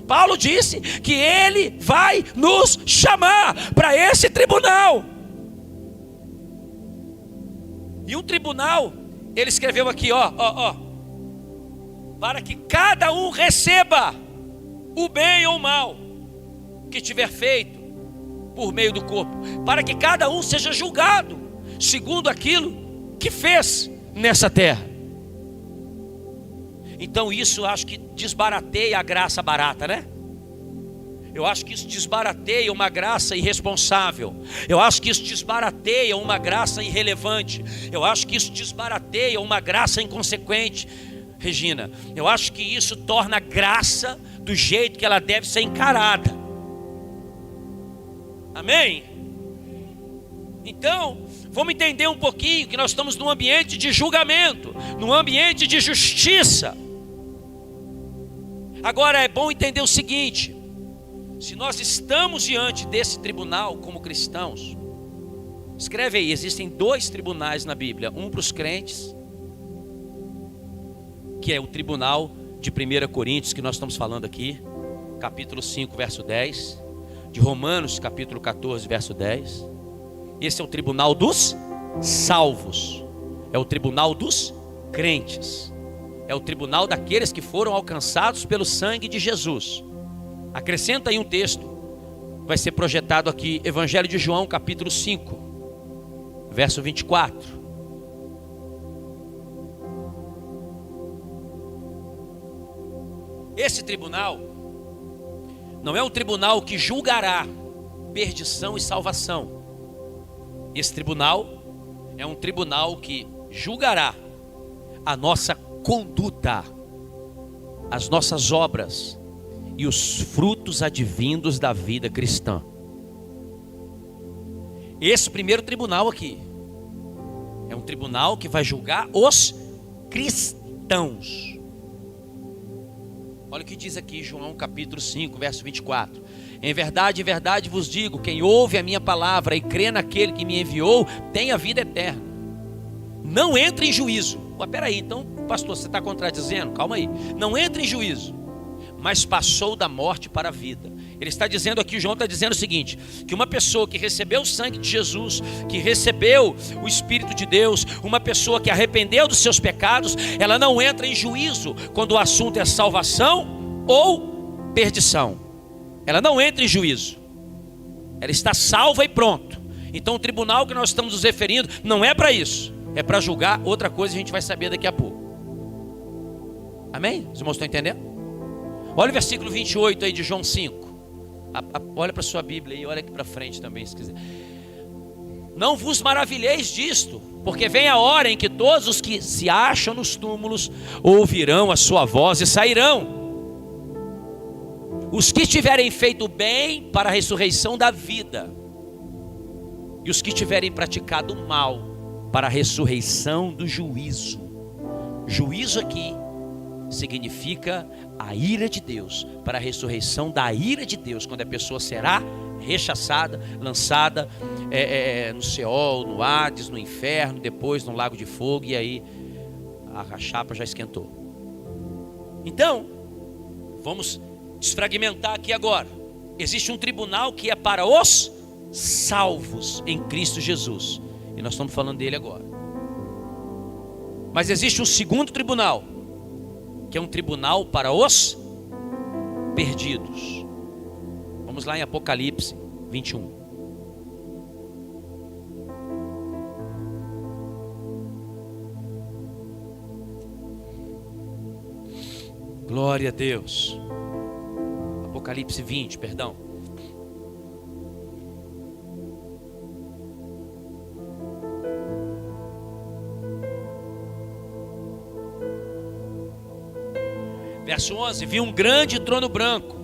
Paulo disse que ele vai nos chamar para esse tribunal. E um tribunal, ele escreveu aqui, para que cada um receba o bem ou o mal que tiver feito por meio do corpo, para que cada um seja julgado segundo aquilo que fez nessa terra. Então isso eu acho que desbarateia a graça barata, né? Eu acho que isso desbarateia uma graça irresponsável. Eu acho que isso desbarateia uma graça irrelevante. Eu acho que isso desbarateia uma graça inconsequente. Regina, eu acho que isso torna a graça do jeito que ela deve ser encarada. Amém? Então, vamos entender um pouquinho que nós estamos num ambiente de julgamento, num ambiente de justiça. Agora é bom entender o seguinte: se nós estamos diante desse tribunal como cristãos, escreve aí, existem 2 tribunais na Bíblia, um para os crentes, que é o tribunal de 1 Coríntios, que nós estamos falando aqui, capítulo 5, verso 10, de Romanos, capítulo 14, verso 10. Esse é o tribunal dos salvos, é o tribunal dos crentes, é o tribunal daqueles que foram alcançados pelo sangue de Jesus. Acrescenta aí um texto, vai ser projetado aqui, Evangelho de João, capítulo 5, verso 24. Esse tribunal não é um tribunal que julgará perdição e salvação. Esse tribunal é um tribunal que julgará a nossa conduta, as nossas obras e os frutos advindos da vida cristã. Esse primeiro tribunal aqui é um tribunal que vai julgar os cristãos. Olha o que diz aqui João capítulo 5, verso 24. Em verdade vos digo, quem ouve a minha palavra e crê naquele que me enviou, tem a vida eterna. Não entre em juízo. Peraí, então, pastor, você está contradizendo? Calma aí. Não entre em juízo, mas passou da morte para a vida. Ele está dizendo aqui, João está dizendo o seguinte: que uma pessoa que recebeu o sangue de Jesus, que recebeu o Espírito de Deus, uma pessoa que arrependeu dos seus pecados, ela não entra em juízo quando o assunto é salvação ou perdição. Ela não entra em juízo, ela está salva e pronto. Então o tribunal que nós estamos nos referindo não é para isso, é para julgar outra coisa, a gente vai saber daqui a pouco. Amém? Os irmãos estão entendendo? Olha o versículo 28 aí de João 5. Olha para a sua Bíblia e olha aqui para frente também, se quiser. Não vos maravilheis disto, porque vem a hora em que todos os que se acham nos túmulos ouvirão a sua voz e sairão. Os que tiverem feito bem para a ressurreição da vida, e os que tiverem praticado mal para a ressurreição do juízo. Juízo aqui significa a ira de Deus, para a ressurreição da ira de Deus, quando a pessoa será rechaçada, lançada no Seol, no Hades, no inferno, depois no lago de fogo, e aí a chapa já esquentou. Então, vamos desfragmentar aqui agora. Existe um tribunal que é para os salvos em Cristo Jesus, e nós estamos falando dele agora. Mas existe um segundo tribunal, que é um tribunal para os perdidos. Vamos lá em Apocalipse 21. Glória a Deus. Apocalipse 20, perdão. Verso 11: vi um grande trono branco,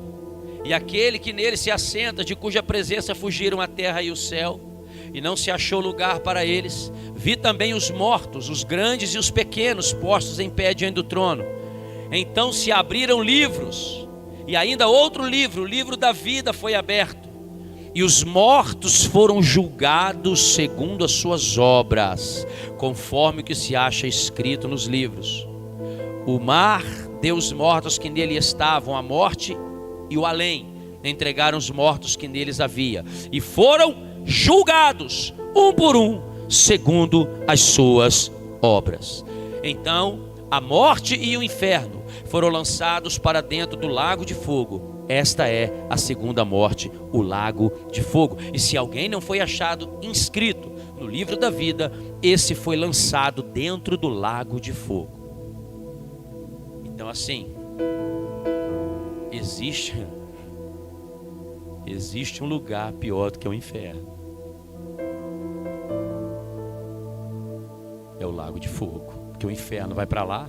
e aquele que nele se assenta, de cuja presença fugiram a terra e o céu, e não se achou lugar para eles. Vi também os mortos, os grandes e os pequenos, postos em pé diante do trono. Então se abriram livros, e ainda outro livro, o livro da vida, foi aberto. E os mortos foram julgados segundo as suas obras, conforme o que se acha escrito nos livros. O mar deu os mortos que nele estavam, a morte e o além entregaram os mortos que neles havia, e foram julgados, um por um, segundo as suas obras. Então a morte e o inferno foram lançados para dentro do lago de fogo. Esta é a segunda morte, o lago de fogo. E se alguém não foi achado inscrito no livro da vida, esse foi lançado dentro do lago de fogo. Então assim, existe um lugar pior do que o inferno. É o lago de fogo. Porque o inferno vai para lá.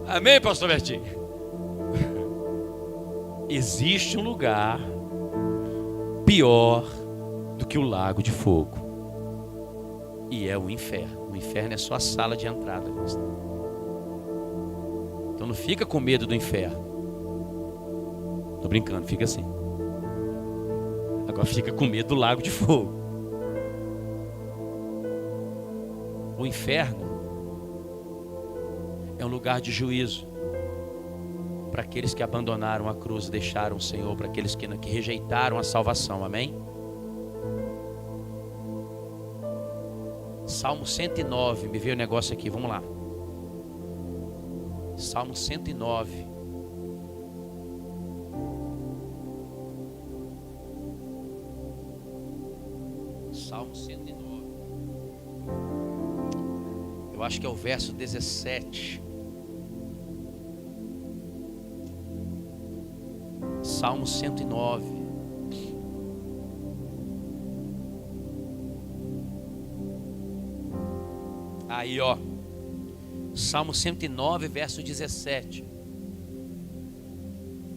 Amém, pastor Bertinho? Existe um lugar pior do que o lago de fogo, e é o inferno. O inferno é só a sala de entrada. Então não fica com medo do inferno. Tô brincando, fica assim. Agora fica com medo do lago de fogo. O inferno é um lugar de juízo para aqueles que abandonaram a cruz e deixaram o Senhor, para aqueles que rejeitaram a salvação. Amém? Salmo 109, me veio um negócio aqui, vamos lá. Salmo 109. Salmo 109. Eu acho que é o verso 17. Salmo 109. Aí, ó. Salmo 109, verso 17.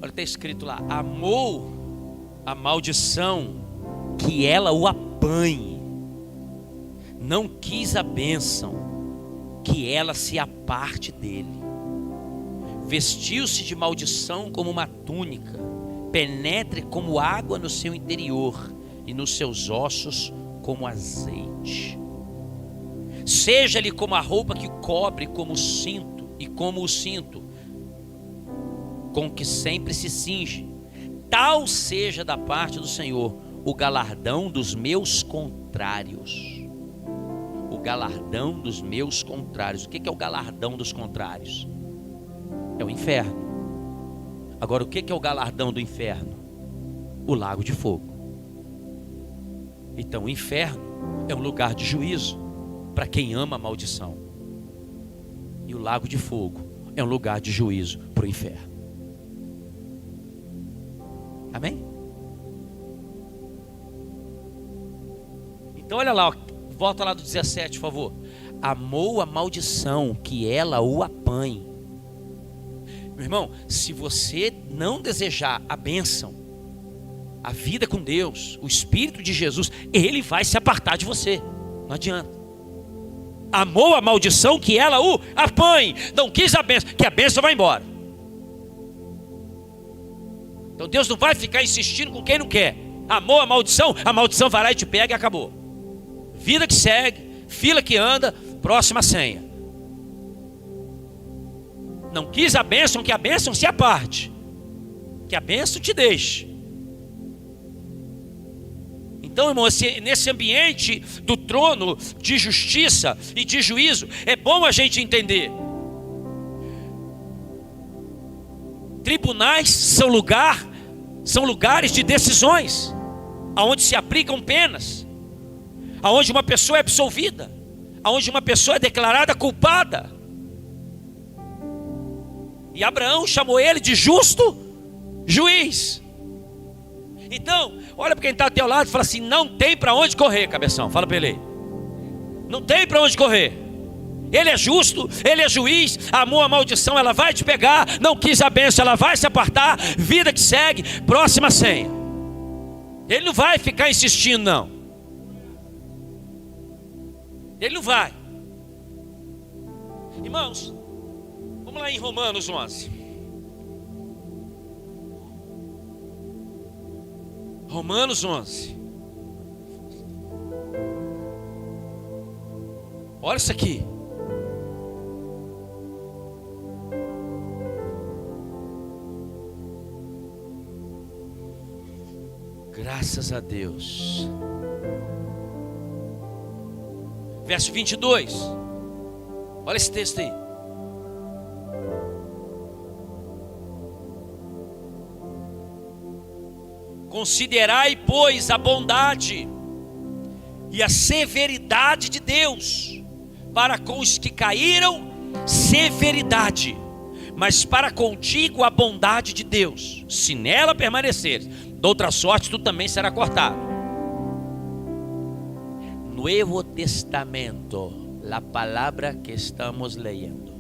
Olha, está escrito lá: amou a maldição, que ela o apanhe. Não quis a bênção, que ela se aparte dele. Vestiu-se de maldição como uma túnica, penetre como água no seu interior, e nos seus ossos como azeite. Seja-lhe como a roupa que cobre, como o cinto, e como o cinto com que sempre se cinge. Tal seja da parte do Senhor o galardão dos meus contrários. O galardão dos meus contrários. O que é o galardão dos contrários? É o inferno. Agora, o que é o galardão do inferno? O lago de fogo. Então, o inferno é um lugar de juízo para quem ama a maldição. E o lago de fogo é um lugar de juízo para o inferno. Amém? Então olha lá, ó, volta lá do 17, por favor. Amou a maldição, que ela o apanhe. Meu irmão, se você não desejar a bênção, a vida com Deus, o Espírito de Jesus, ele vai se apartar de você. Não adianta. Amou a maldição, que ela o apanhe. Não quis a bênção, que a bênção vai embora. Então Deus não vai ficar insistindo com quem não quer. Amou a maldição vai lá e te pega e acabou. Vida que segue, fila que anda, próxima senha. Não quis a bênção, que a bênção se aparte, que a bênção te deixe. Então, irmão, nesse ambiente do trono de justiça e de juízo, é bom a gente entender. Tribunais são lugares de decisões, aonde se aplicam penas, aonde uma pessoa é absolvida, aonde uma pessoa é declarada culpada. E Abraão chamou ele de justo juiz. Então, olha para quem está ao teu lado e fala assim: não tem para onde correr, cabeção. Fala para ele aí. Não tem para onde correr. Ele é justo, ele é juiz. Amou a maldição, ela vai te pegar. Não quis a bênção, ela vai se apartar. Vida que segue, próxima senha. Ele não vai ficar insistindo, não. Ele não vai. Irmãos, vamos lá em Romanos 11. Romanos 11. Olha isso aqui. Graças a Deus. Verso 22. Olha esse texto aí. Considerai, pois, a bondade e a severidade de Deus, para com os que caíram, severidade, mas para contigo a bondade de Deus. Se nela permaneceres, de outra sorte tu também será cortado. Nuevo Testamento, a palavra que estamos lendo.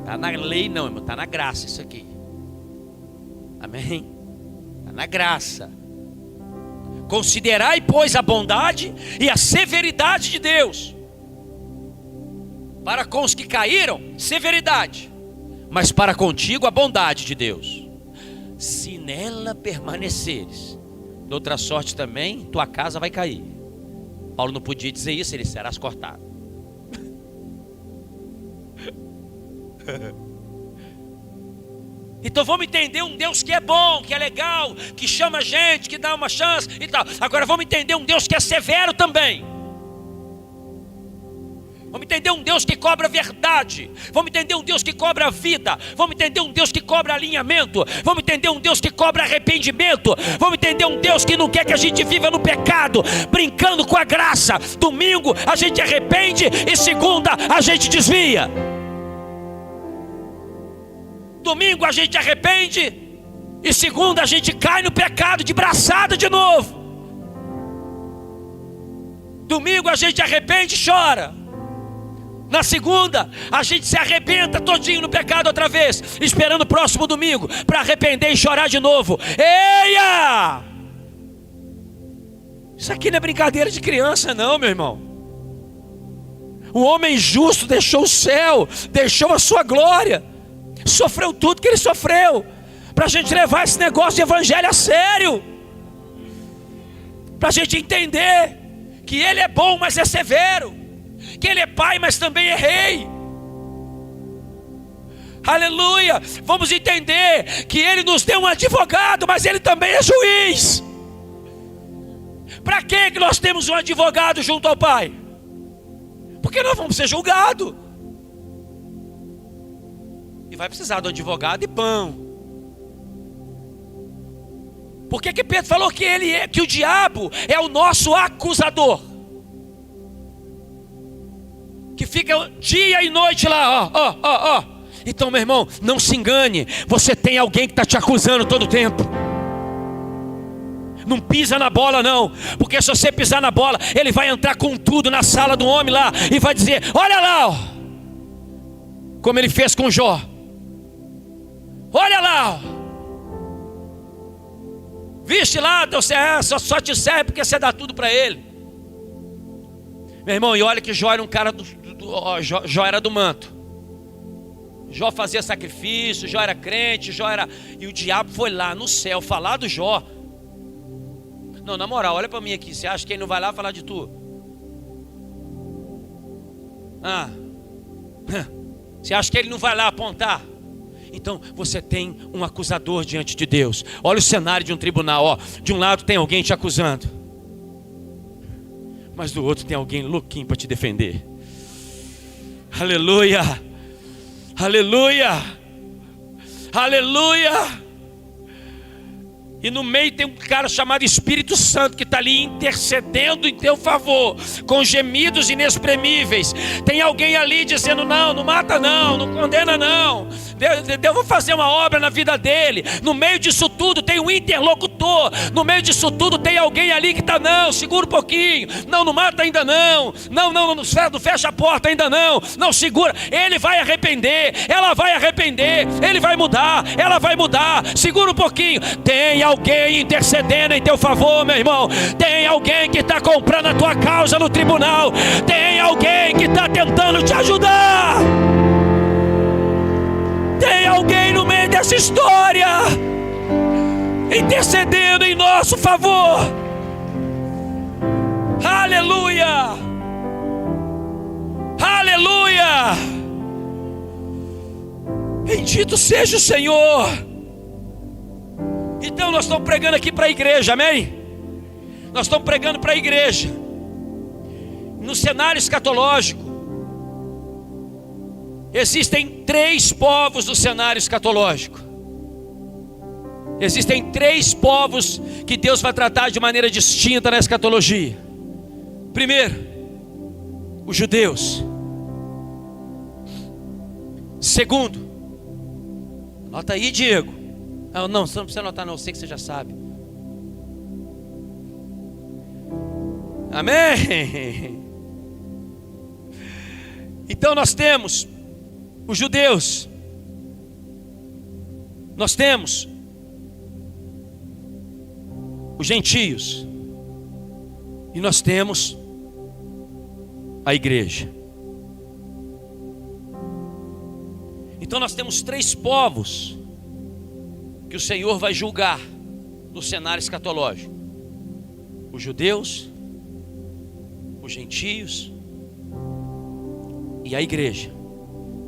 Está na lei não, irmão, está na graça isso aqui. Amém? Na graça. Considerai, pois, a bondade e a severidade de Deus, para com os que caíram, severidade, mas para contigo a bondade de Deus. Se nela permaneceres, de outra sorte também tua casa vai cair. Paulo não podia dizer isso, ele serás cortado. Então vamos entender um Deus que é bom, que é legal, que chama a gente, que dá uma chance e tal. Agora vamos entender um Deus que é severo também. Vamos entender um Deus que cobra verdade. Vamos entender um Deus que cobra vida. Vamos entender um Deus que cobra alinhamento. Vamos entender um Deus que cobra arrependimento. Vamos entender um Deus que não quer que a gente viva no pecado, brincando com a graça. Domingo a gente arrepende e segunda a gente desvia. Domingo a gente arrepende e segunda a gente cai no pecado de braçada de novo. Domingo a gente arrepende e chora. Na segunda a gente se arrebenta todinho no pecado outra vez, esperando o próximo domingo para arrepender e chorar de novo. Eia! Isso aqui não é brincadeira de criança não, meu irmão. O homem justo deixou o céu, deixou a sua glória, sofreu tudo que ele sofreu, para a gente levar esse negócio de evangelho a sério, para a gente entender que ele é bom, mas é severo, que ele é pai, mas também é rei. Aleluia. Vamos entender que ele nos deu um advogado, mas ele também é juiz. Para que nós temos um advogado junto ao Pai? Porque nós vamos ser julgados. E vai precisar do advogado e pão. Por que Pedro falou que o diabo é o nosso acusador? Que fica dia e noite lá, ó. Então, meu irmão, não se engane. Você tem alguém que está te acusando todo o tempo. Não pisa na bola não, porque se você pisar na bola, ele vai entrar com tudo na sala do homem lá e vai dizer: olha lá, ó, como ele fez com Jó. Olha lá, ó. Viste lá, só te serve porque você dá tudo para ele. Meu irmão, e olha que Jó era um cara Jó era do manto. Jó fazia sacrifício, Jó era crente, e o diabo foi lá no céu falar do Jó. Não, na moral, olha para mim aqui. Você acha que ele não vai lá falar de tu? Você acha que ele não vai lá apontar? Então você tem um acusador diante de Deus. Olha o cenário de um tribunal, ó. De um lado tem alguém te acusando, mas do outro tem alguém louquinho para te defender. Aleluia, aleluia, aleluia. E no meio tem um cara chamado Espírito Santo que está ali intercedendo em teu favor, com gemidos inexprimíveis. Tem alguém ali dizendo: não mata não condena não. Eu vou fazer uma obra na vida dele. No meio disso tudo tem um interlocutor. No meio disso tudo tem alguém ali que está: não, segura um pouquinho. Não mata ainda não. Não fecha a porta ainda não. Não, segura. Ele vai arrepender. Ela vai arrepender. Ele vai mudar. Ela vai mudar. Segura um pouquinho. Tem alguém intercedendo em teu favor, meu irmão. Tem alguém que está comprando a tua causa no tribunal. Tem alguém que está tentando te ajudar. Tem alguém no meio dessa história intercedendo em nosso favor. Aleluia, aleluia. Bendito seja o Senhor. Então nós estamos pregando aqui para a igreja, amém? Nós estamos pregando para a igreja. No cenário escatológico, existem 3 povos no cenário escatológico. Existem 3 povos que Deus vai tratar de maneira distinta na escatologia. Primeiro, os judeus. Segundo, anota aí, Diego. Não, você não precisa anotar não, eu sei que você já sabe. Amém? Então nós temos os judeus, nós temos os gentios, e nós temos a igreja. Então nós temos 3 povos que o Senhor vai julgar no cenário escatológico: os judeus, os gentios e a igreja.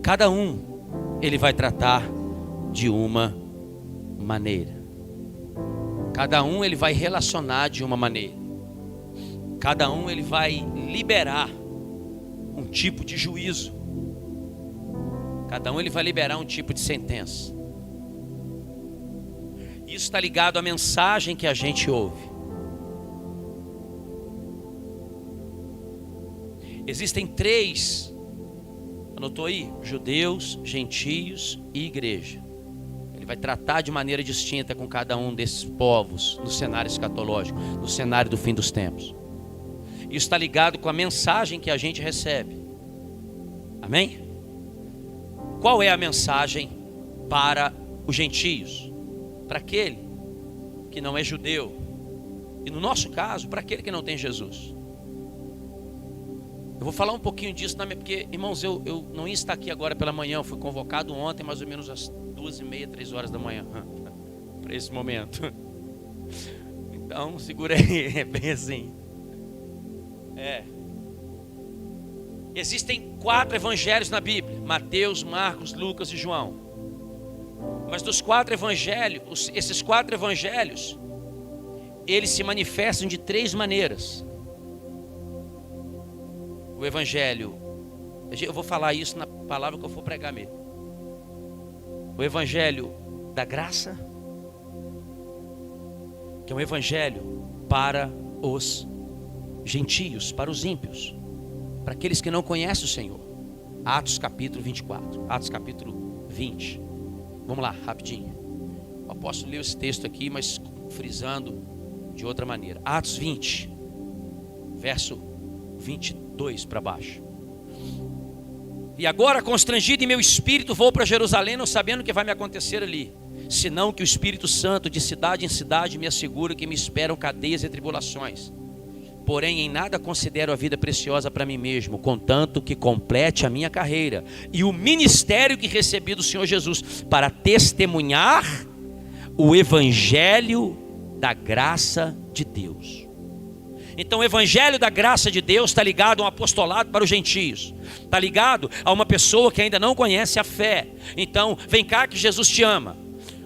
Cada um ele vai tratar de uma maneira. Cada um ele vai relacionar de uma maneira. Cada um ele vai liberar um tipo de juízo. Cada um ele vai liberar um tipo de sentença. Isso está ligado à mensagem que a gente ouve. Existem 3, anotou aí? Judeus, gentios e igreja. Ele vai tratar de maneira distinta com cada um desses povos no cenário escatológico, no cenário do fim dos tempos. Isso está ligado com a mensagem que a gente recebe. Amém? Qual é a mensagem para os gentios? Para aquele que não é judeu, e no nosso caso, para aquele que não tem Jesus. Eu vou falar um pouquinho disso, porque, irmãos, eu não ia estar aqui agora pela manhã. Eu fui convocado ontem, mais ou menos às 2h30, 3 horas da manhã, para esse momento. Então, segura aí, é bem assim. Existem 4 evangelhos na Bíblia: Mateus, Marcos, Lucas e João. Mas dos 4 evangelhos, esses 4 evangelhos, eles se manifestam de 3 maneiras. O evangelho, eu vou falar isso na palavra que eu for pregar mesmo. O evangelho da graça, que é um evangelho para os gentios, para os ímpios, para aqueles que não conhecem o Senhor. Atos capítulo 24, Atos capítulo 20. Vamos lá, rapidinho. O apóstolo leu esse texto aqui, mas frisando de outra maneira. Atos 20, verso 22 para baixo. E agora, constrangido em meu espírito, vou para Jerusalém, não sabendo o que vai me acontecer ali. senão que o Espírito Santo de cidade em cidade me assegura que me esperam cadeias e tribulações. Porém, em nada considero a vida preciosa para mim mesmo, contanto que complete a minha carreira e o ministério que recebi do Senhor Jesus, para testemunhar o evangelho da graça de Deus. Então o evangelho da graça de Deus está ligado a um apostolado para os gentios, está ligado a uma pessoa que ainda não conhece a fé. Então vem cá que Jesus te ama.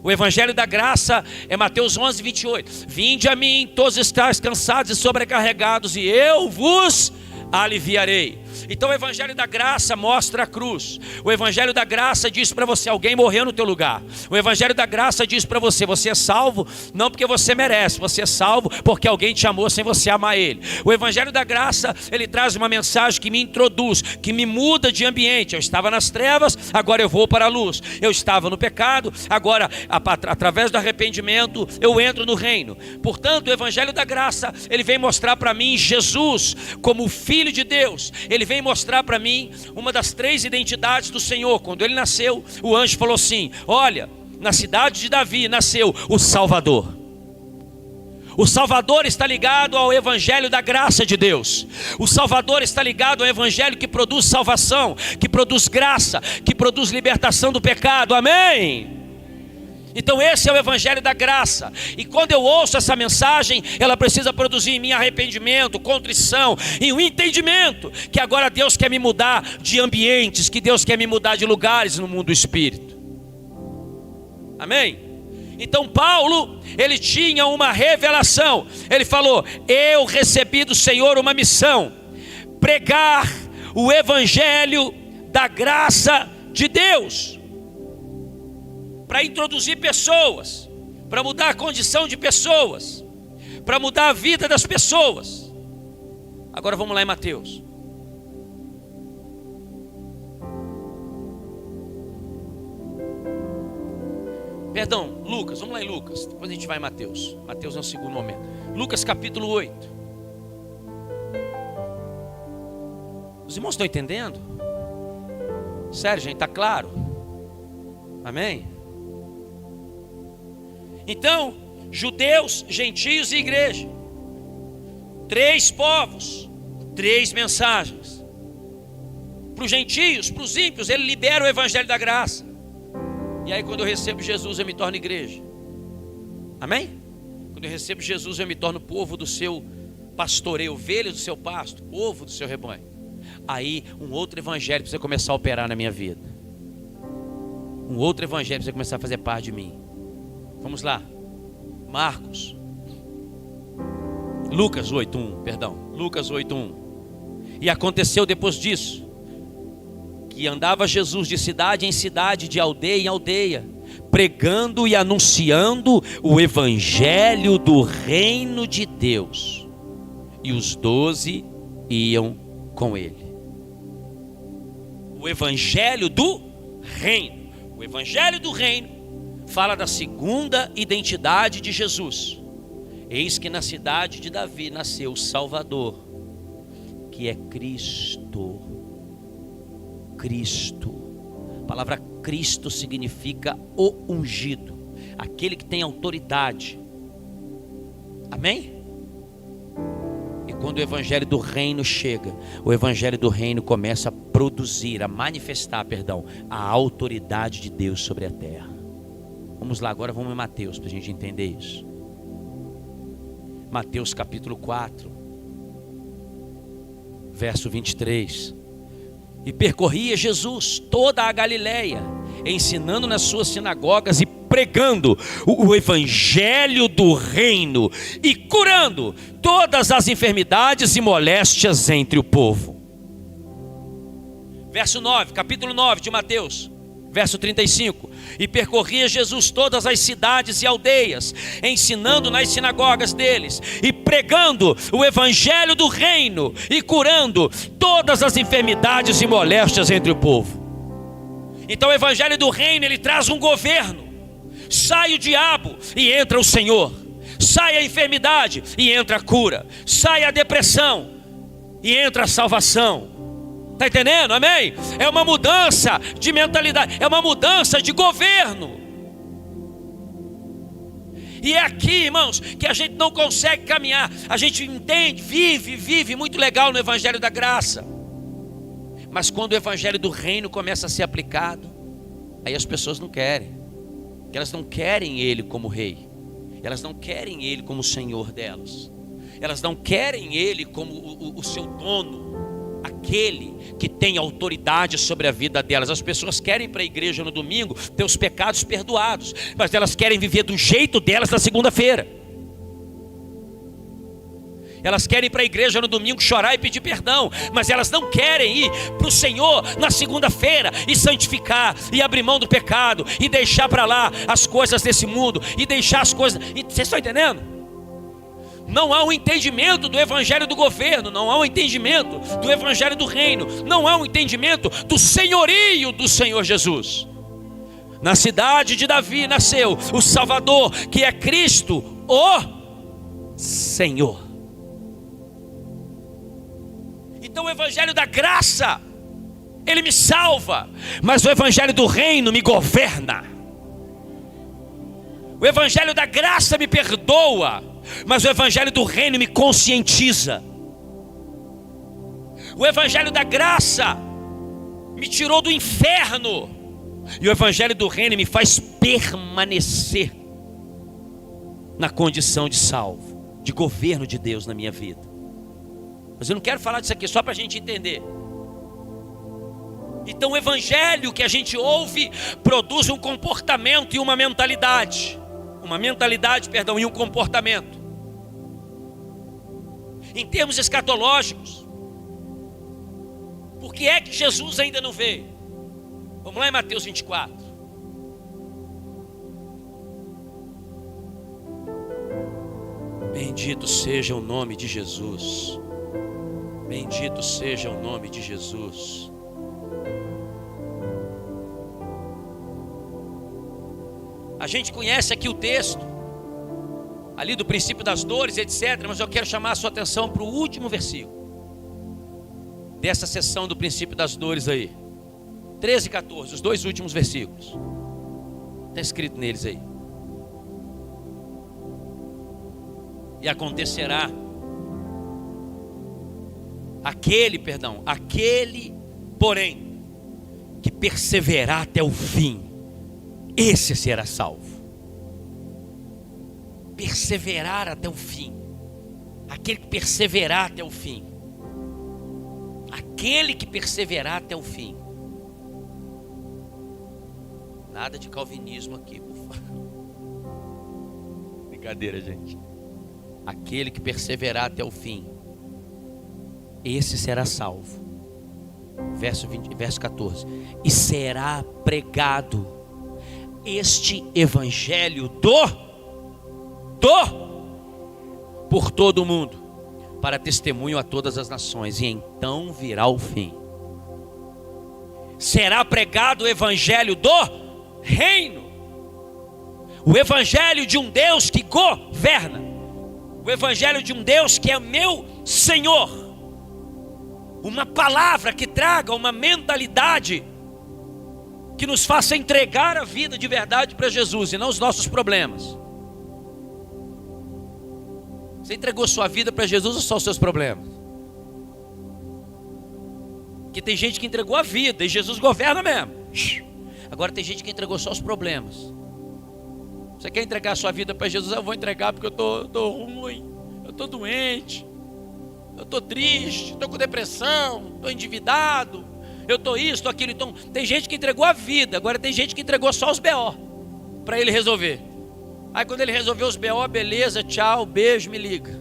O evangelho da graça é Mateus 11, 28. Vinde a mim, todos estáis cansados e sobrecarregados, e eu vos aliviarei. Então o evangelho da graça mostra a cruz. O evangelho da graça diz para você: alguém morreu no teu lugar. O evangelho da graça diz para você: você é salvo não porque você merece, você é salvo porque alguém te amou sem você amar ele. O evangelho da graça, ele traz uma mensagem que me introduz, que me muda de ambiente. Eu estava nas trevas, agora eu vou para a luz. Eu estava no pecado, agora através do arrependimento eu entro no reino. Portanto, o evangelho da graça, ele vem mostrar para mim Jesus como o Filho de Deus. Ele vem mostrar para mim uma das 3 identidades do Senhor. Quando ele nasceu, o anjo falou assim: olha, na cidade de Davi nasceu o Salvador. O Salvador está ligado ao evangelho da graça de Deus. O Salvador está ligado ao evangelho que produz salvação, que produz graça, que produz libertação do pecado. Amém? Então esse é o evangelho da graça. E quando eu ouço essa mensagem, ela precisa produzir em mim arrependimento, contrição e um entendimento que agora Deus quer me mudar de ambientes, que Deus quer me mudar de lugares no mundo do espírito. Amém? Então Paulo, ele tinha uma revelação. Ele falou: eu recebi do Senhor uma missão, pregar o evangelho da graça de Deus, para introduzir pessoas, para mudar a condição de pessoas, para mudar a vida das pessoas. Agora vamos lá em Mateus. Perdão, Lucas, vamos lá em Lucas. Depois a gente vai em Mateus. Mateus é o segundo momento. Lucas capítulo 8. Os irmãos estão entendendo? Sério, gente, está claro? Amém? Então, judeus, gentios e igreja, 3 povos, 3 mensagens. Para os gentios, para os ímpios, ele libera o evangelho da graça. E aí quando eu recebo Jesus, eu me torno igreja. Amém? Quando eu recebo Jesus, eu me torno povo do seu pastoreio, ovelhas do seu pasto, povo do seu rebanho. Aí um outro evangelho precisa começar a operar na minha vida. Um outro evangelho precisa começar a fazer parte de mim. Vamos lá, Lucas 8:1. E aconteceu depois disso, que andava Jesus de cidade em cidade, de aldeia em aldeia, pregando e anunciando o evangelho do reino de Deus. E os 12 iam com ele. O evangelho do reino. O evangelho do reino fala da segunda identidade de Jesus. Eis que na cidade de Davi nasceu o Salvador, que é Cristo. Cristo. A palavra Cristo significa o ungido, aquele que tem autoridade. Amém? E quando o evangelho do reino chega, o evangelho do reino começa a produzir, a manifestar, a autoridade de Deus sobre a terra. Vamos lá, agora vamos em Mateus para a gente entender isso. Mateus capítulo 4, verso 23. E percorria Jesus toda a Galileia, ensinando nas suas sinagogas e pregando o evangelho do reino e curando todas as enfermidades e moléstias entre o povo. Verso 9, capítulo 9 de Mateus. Verso 35, e percorria Jesus todas as cidades e aldeias, ensinando nas sinagogas deles, e pregando o evangelho do reino, e curando todas as enfermidades e moléstias entre o povo. Então o evangelho do reino, ele traz um governo. Sai o diabo e entra o Senhor. Sai a enfermidade e entra a cura. Sai a depressão e entra a salvação. Está entendendo? Amém? É uma mudança de mentalidade, é uma mudança de governo. E é aqui, irmãos, que a gente não consegue caminhar. A gente entende, vive muito legal no Evangelho da Graça. Mas quando o Evangelho do Reino começa a ser aplicado, aí as pessoas não querem. Porque elas não querem Ele como Rei. Elas não querem Ele como Senhor delas. Elas não querem Ele como o seu dono, aquele que tem autoridade sobre a vida delas. As pessoas querem ir para a igreja no domingo ter os pecados perdoados, mas elas querem viver do jeito delas na segunda-feira. Elas querem ir para a igreja no domingo chorar e pedir perdão, mas elas não querem ir para o Senhor na segunda-feira e santificar, e abrir mão do pecado, e deixar para lá as coisas desse mundo, e deixar as coisas... Vocês estão entendendo? Não há um entendimento do evangelho do governo, não há um entendimento do evangelho do reino, não há um entendimento do senhorio do Senhor Jesus. Na cidade de Davi nasceu o Salvador, que é Cristo, o Senhor. Então o evangelho da graça, ele me salva, mas o evangelho do reino me governa. O evangelho da graça me perdoa, mas o evangelho do reino me conscientiza. O evangelho da graça me tirou do inferno, e o evangelho do reino me faz permanecer na condição de salvo, de governo de Deus na minha vida. Mas eu não quero falar disso aqui só para a gente entender. Então o evangelho que a gente ouve produz um comportamento e uma mentalidade. E um comportamento. Em termos escatológicos, por que é que Jesus ainda não veio? Vamos lá em Mateus 24. Bendito seja o nome de Jesus. Bendito seja o nome de Jesus. A gente conhece aqui o texto, ali do princípio das dores, etc. Mas eu quero chamar a sua atenção para o último versículo dessa sessão do princípio das dores aí. 13 e 14, os dois últimos versículos. Está escrito neles aí. E acontecerá aquele, porém, que perseverar até o fim, esse será salvo. Perseverar até o fim. Aquele que perseverar até o fim. Aquele que perseverar até o fim. Nada de calvinismo aqui, por favor. Brincadeira, gente. Aquele que perseverar até o fim, esse será salvo. Verso 14. E será pregado este evangelho por todo o mundo, para testemunho a todas as nações, e então virá o fim. Será pregado o evangelho do reino, o evangelho de um Deus que governa, o evangelho de um Deus que é meu Senhor. Uma palavra que traga uma mentalidade que nos faça entregar a vida de verdade para Jesus e não os nossos problemas. Você entregou sua vida para Jesus ou só os seus problemas? Porque tem gente que entregou a vida e Jesus governa mesmo. Agora tem gente que entregou só os problemas. Você quer entregar a sua vida para Jesus? Eu vou entregar porque eu tô ruim, eu tô doente, eu tô triste, tô com depressão, tô endividado, eu tô isso, tô aquilo. Então tem gente que entregou a vida. Agora tem gente que entregou só os BO para ele resolver. Aí quando ele resolveu os BO, beleza, tchau, beijo, me liga.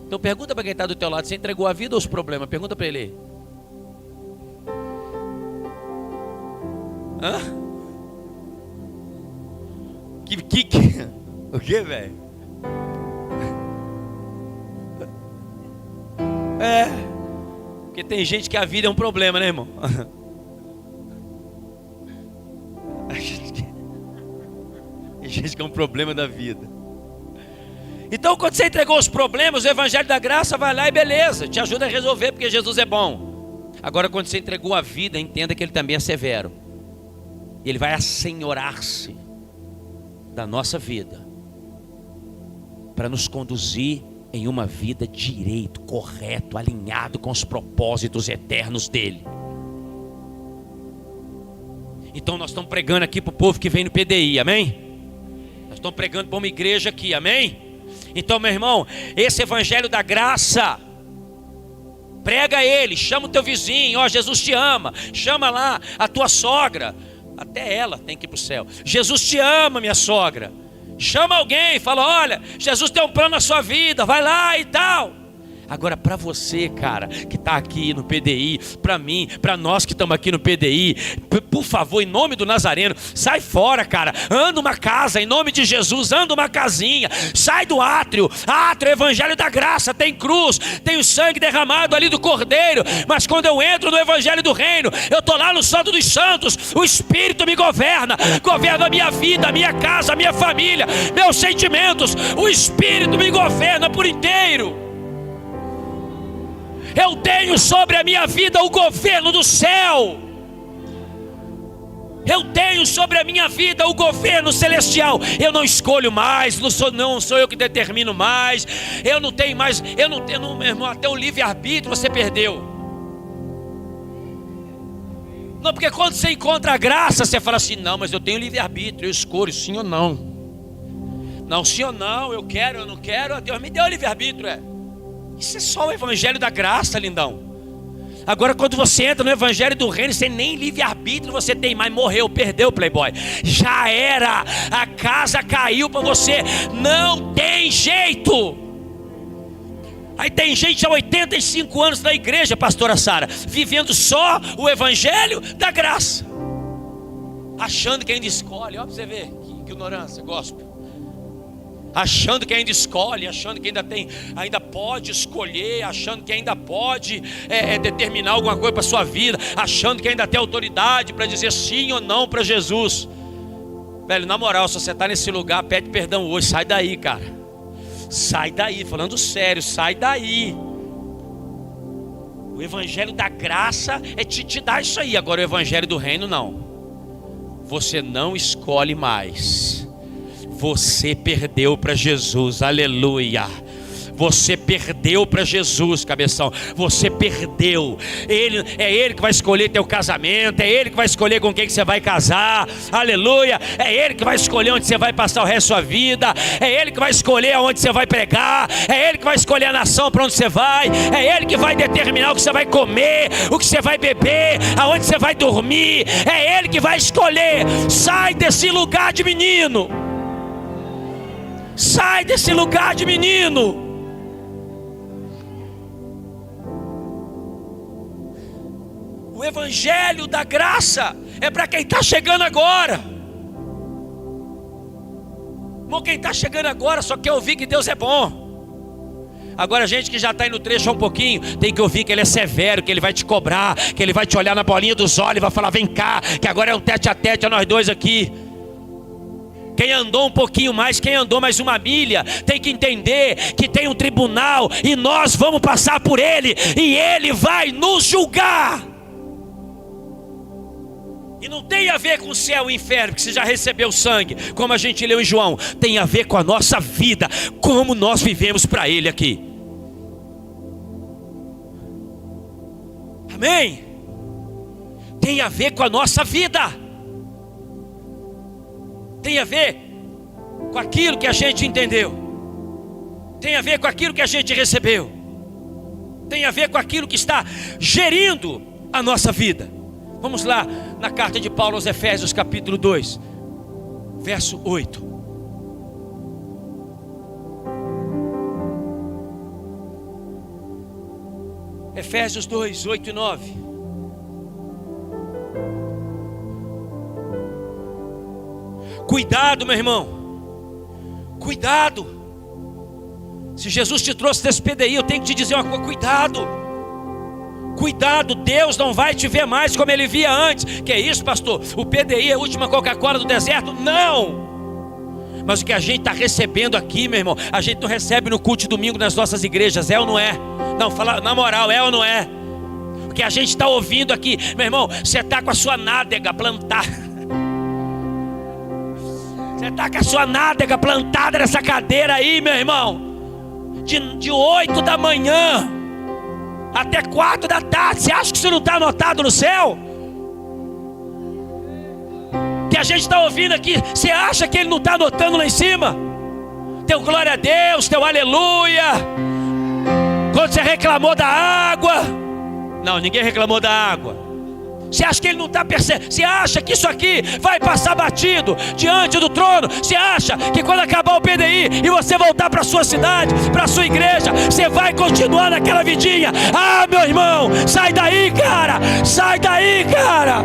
Então pergunta para quem está do teu lado: você entregou a vida ou os problemas? Pergunta para ele. Hã? O que, velho? Porque tem gente que a vida é um problema, né, irmão? Tem gente que é um problema da vida. Então quando você entregou os problemas, o evangelho da graça vai lá e beleza, te ajuda a resolver, porque Jesus é bom. Agora quando você entregou a vida, entenda que ele também é severo. Ele vai assenhorar-se da nossa vida para nos conduzir em uma vida direito, correto, alinhado com os propósitos eternos dele. Então nós estamos pregando aqui para o povo que vem no PDI, amém? Nós estamos pregando para uma igreja aqui, amém? Então, meu irmão, esse evangelho da graça, prega ele, chama o teu vizinho, ó, Jesus te ama, chama lá a tua sogra, até ela tem que ir para o céu. Jesus te ama, minha sogra. Chama alguém, fala, olha, Jesus tem um plano na sua vida, vai lá e tal. Agora para você, cara, que está aqui no PDI, para mim, para nós que estamos aqui no PDI, por favor, em nome do Nazareno, sai fora, cara, anda uma casa, em nome de Jesus, anda uma casinha, sai do átrio, evangelho da graça, tem cruz, tem o sangue derramado ali do Cordeiro, mas quando eu entro no evangelho do reino, eu estou lá no Santo dos Santos, o Espírito me governa a minha vida, a minha casa, a minha família, meus sentimentos, o Espírito me governa por inteiro. Eu tenho sobre a minha vida o governo do céu. Eu tenho sobre a minha vida o governo celestial. Eu não escolho mais, não sou eu que determino mais. Eu não tenho mais, meu irmão, até o livre-arbítrio você perdeu. Não, porque quando você encontra a graça, você fala assim, não, mas eu tenho livre-arbítrio, eu escolho sim ou não. Não, sim ou não, eu quero, eu não quero, Deus me deu o livre-arbítrio, Isso é só o evangelho da graça, lindão. Agora quando você entra no evangelho do reino, você nem livre-arbítrio você tem mais, morreu, perdeu, playboy. Já era, a casa caiu para você, não tem jeito. Aí tem gente há 85 anos na igreja, pastora Sara, vivendo só o evangelho da graça, achando que ainda escolhe, ó pra você ver, que ignorância, gospel. Achando que ainda escolhe, achando que ainda pode escolher, achando que ainda pode determinar alguma coisa para a sua vida, achando que ainda tem autoridade para dizer sim ou não para Jesus. Velho, na moral, se você está nesse lugar, pede perdão hoje, sai daí, cara. Sai daí, falando sério, sai daí. O evangelho da graça te dá isso aí. Agora o evangelho do reino não. Você não escolhe mais. Você perdeu para Jesus, aleluia. Você perdeu para Jesus, cabeção. Você perdeu. É Ele que vai escolher teu casamento. É Ele que vai escolher com quem que você vai casar. Aleluia. É Ele que vai escolher onde você vai passar o resto da sua vida. É Ele que vai escolher aonde você vai pregar. É Ele que vai escolher a nação para onde você vai. É Ele que vai determinar o que você vai comer, o que você vai beber, aonde você vai dormir. É Ele que vai escolher. Sai desse lugar de menino. Sai desse lugar de menino. O evangelho da graça é para quem está chegando agora. Irmão, quem está chegando agora só quer ouvir que Deus é bom. Agora a gente que já está aí no trecho há um pouquinho, tem que ouvir que Ele é severo, que Ele vai te cobrar, que Ele vai te olhar na bolinha dos olhos e vai falar, vem cá, que agora é um tete a tete a nós dois aqui. Quem andou um pouquinho mais, quem andou mais uma milha, tem que entender que tem um tribunal e nós vamos passar por ele e ele vai nos julgar. E não tem a ver com o céu e o inferno, que você já recebeu sangue, como a gente leu em João. Tem a ver com a nossa vida, como nós vivemos para ele aqui. Amém? Tem a ver com a nossa vida. Tem a ver com aquilo que a gente entendeu. Tem a ver com aquilo que a gente recebeu. Tem a ver com aquilo que está gerindo a nossa vida. Vamos lá na carta de Paulo aos Efésios, capítulo 2, verso 8. Efésios 2, 8 e 9. Cuidado, meu irmão. Cuidado. Se Jesus te trouxe desse PDI, eu tenho que te dizer uma coisa. Cuidado. Cuidado, Deus não vai te ver mais como Ele via antes. Que é isso, pastor? O PDI é a última Coca-Cola do deserto? Não. Mas o que a gente está recebendo aqui, meu irmão, a gente não recebe no culto de domingo nas nossas igrejas. É ou não é? Não, fala na moral, é ou não é? O que a gente está ouvindo aqui, meu irmão, você está com a sua nádega plantada. Você está com a sua nádega plantada nessa cadeira aí, meu irmão. De 8 da manhã até 4 da tarde. Você acha que isso não está anotado no céu? Que a gente está ouvindo aqui, você acha que ele não está anotando lá em cima? Teu glória a Deus, teu aleluia. Quando você reclamou da água. Não, ninguém reclamou da água. Você acha que ele não está percebendo? Você acha que isso aqui vai passar batido diante do trono? Você acha que quando acabar o PDI e você voltar para a sua cidade, para a sua igreja, você vai continuar naquela vidinha? Ah, meu irmão, sai daí, cara! Sai daí, cara!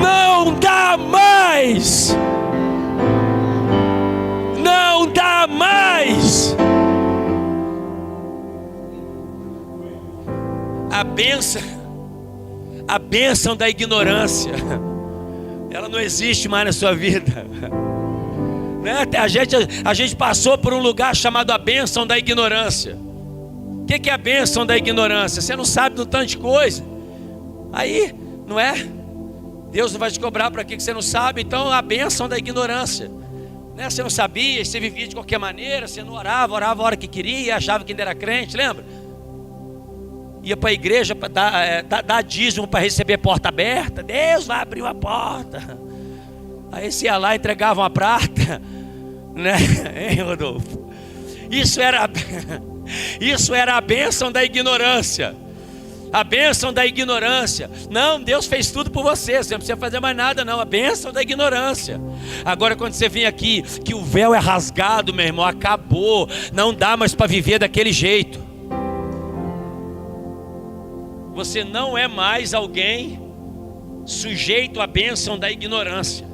Não dá mais! Não dá mais! A bênção da ignorância, ela não existe mais na sua vida, né? A gente passou por um lugar chamado a bênção da ignorância. O que é a bênção da ignorância? Você não sabe de um tanto de coisa. Aí, não é? Deus não vai te cobrar para aquilo que você não sabe. Então a bênção da ignorância, né? Você não sabia, você vivia de qualquer maneira. Você não orava a hora que queria, achava que ainda era crente, lembra? Ia para a igreja para dar dízimo para receber porta aberta. Deus vai abrir uma porta. Aí você ia lá e entregava uma prata, né? Hein, Rodolfo? Isso era a bênção da ignorância. A bênção da ignorância. Não, Deus fez tudo por você. Você não precisa fazer mais nada não. A bênção da ignorância. Agora quando você vem aqui, que o véu é rasgado, meu irmão, acabou. Não dá mais para viver daquele jeito. Você não é mais alguém sujeito à bênção da ignorância.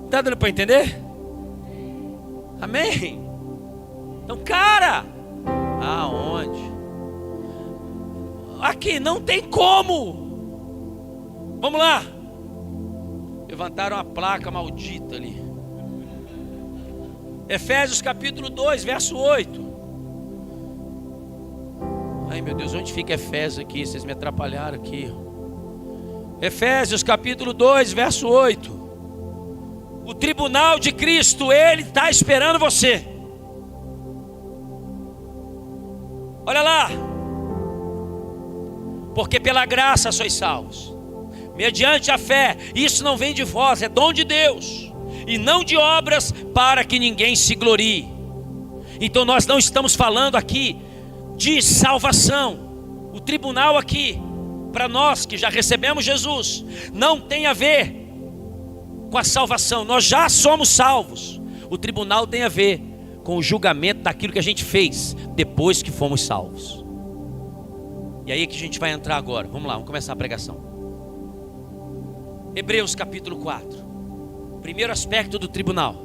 Está dando para entender? Amém? Então, cara, aonde? Aqui não tem como. Vamos lá. Levantaram a placa maldita ali. Efésios capítulo 2, verso 8. Ai meu Deus, onde fica Efésios aqui? Vocês me atrapalharam aqui. Efésios capítulo 2, verso 8. O tribunal de Cristo, ele está esperando você. Olha lá. Porque pela graça sois salvos, mediante a fé. Isso não vem de vós, é dom de Deus, e não de obras, para que ninguém se glorie. Então nós não estamos falando aqui de salvação. O tribunal aqui, para nós que já recebemos Jesus, não tem a ver com a salvação. Nós já somos salvos. O tribunal tem a ver com o julgamento daquilo que a gente fez depois que fomos salvos. E aí que a gente vai entrar agora. Vamos lá, vamos começar a pregação. Hebreus capítulo 4. Primeiro aspecto do tribunal.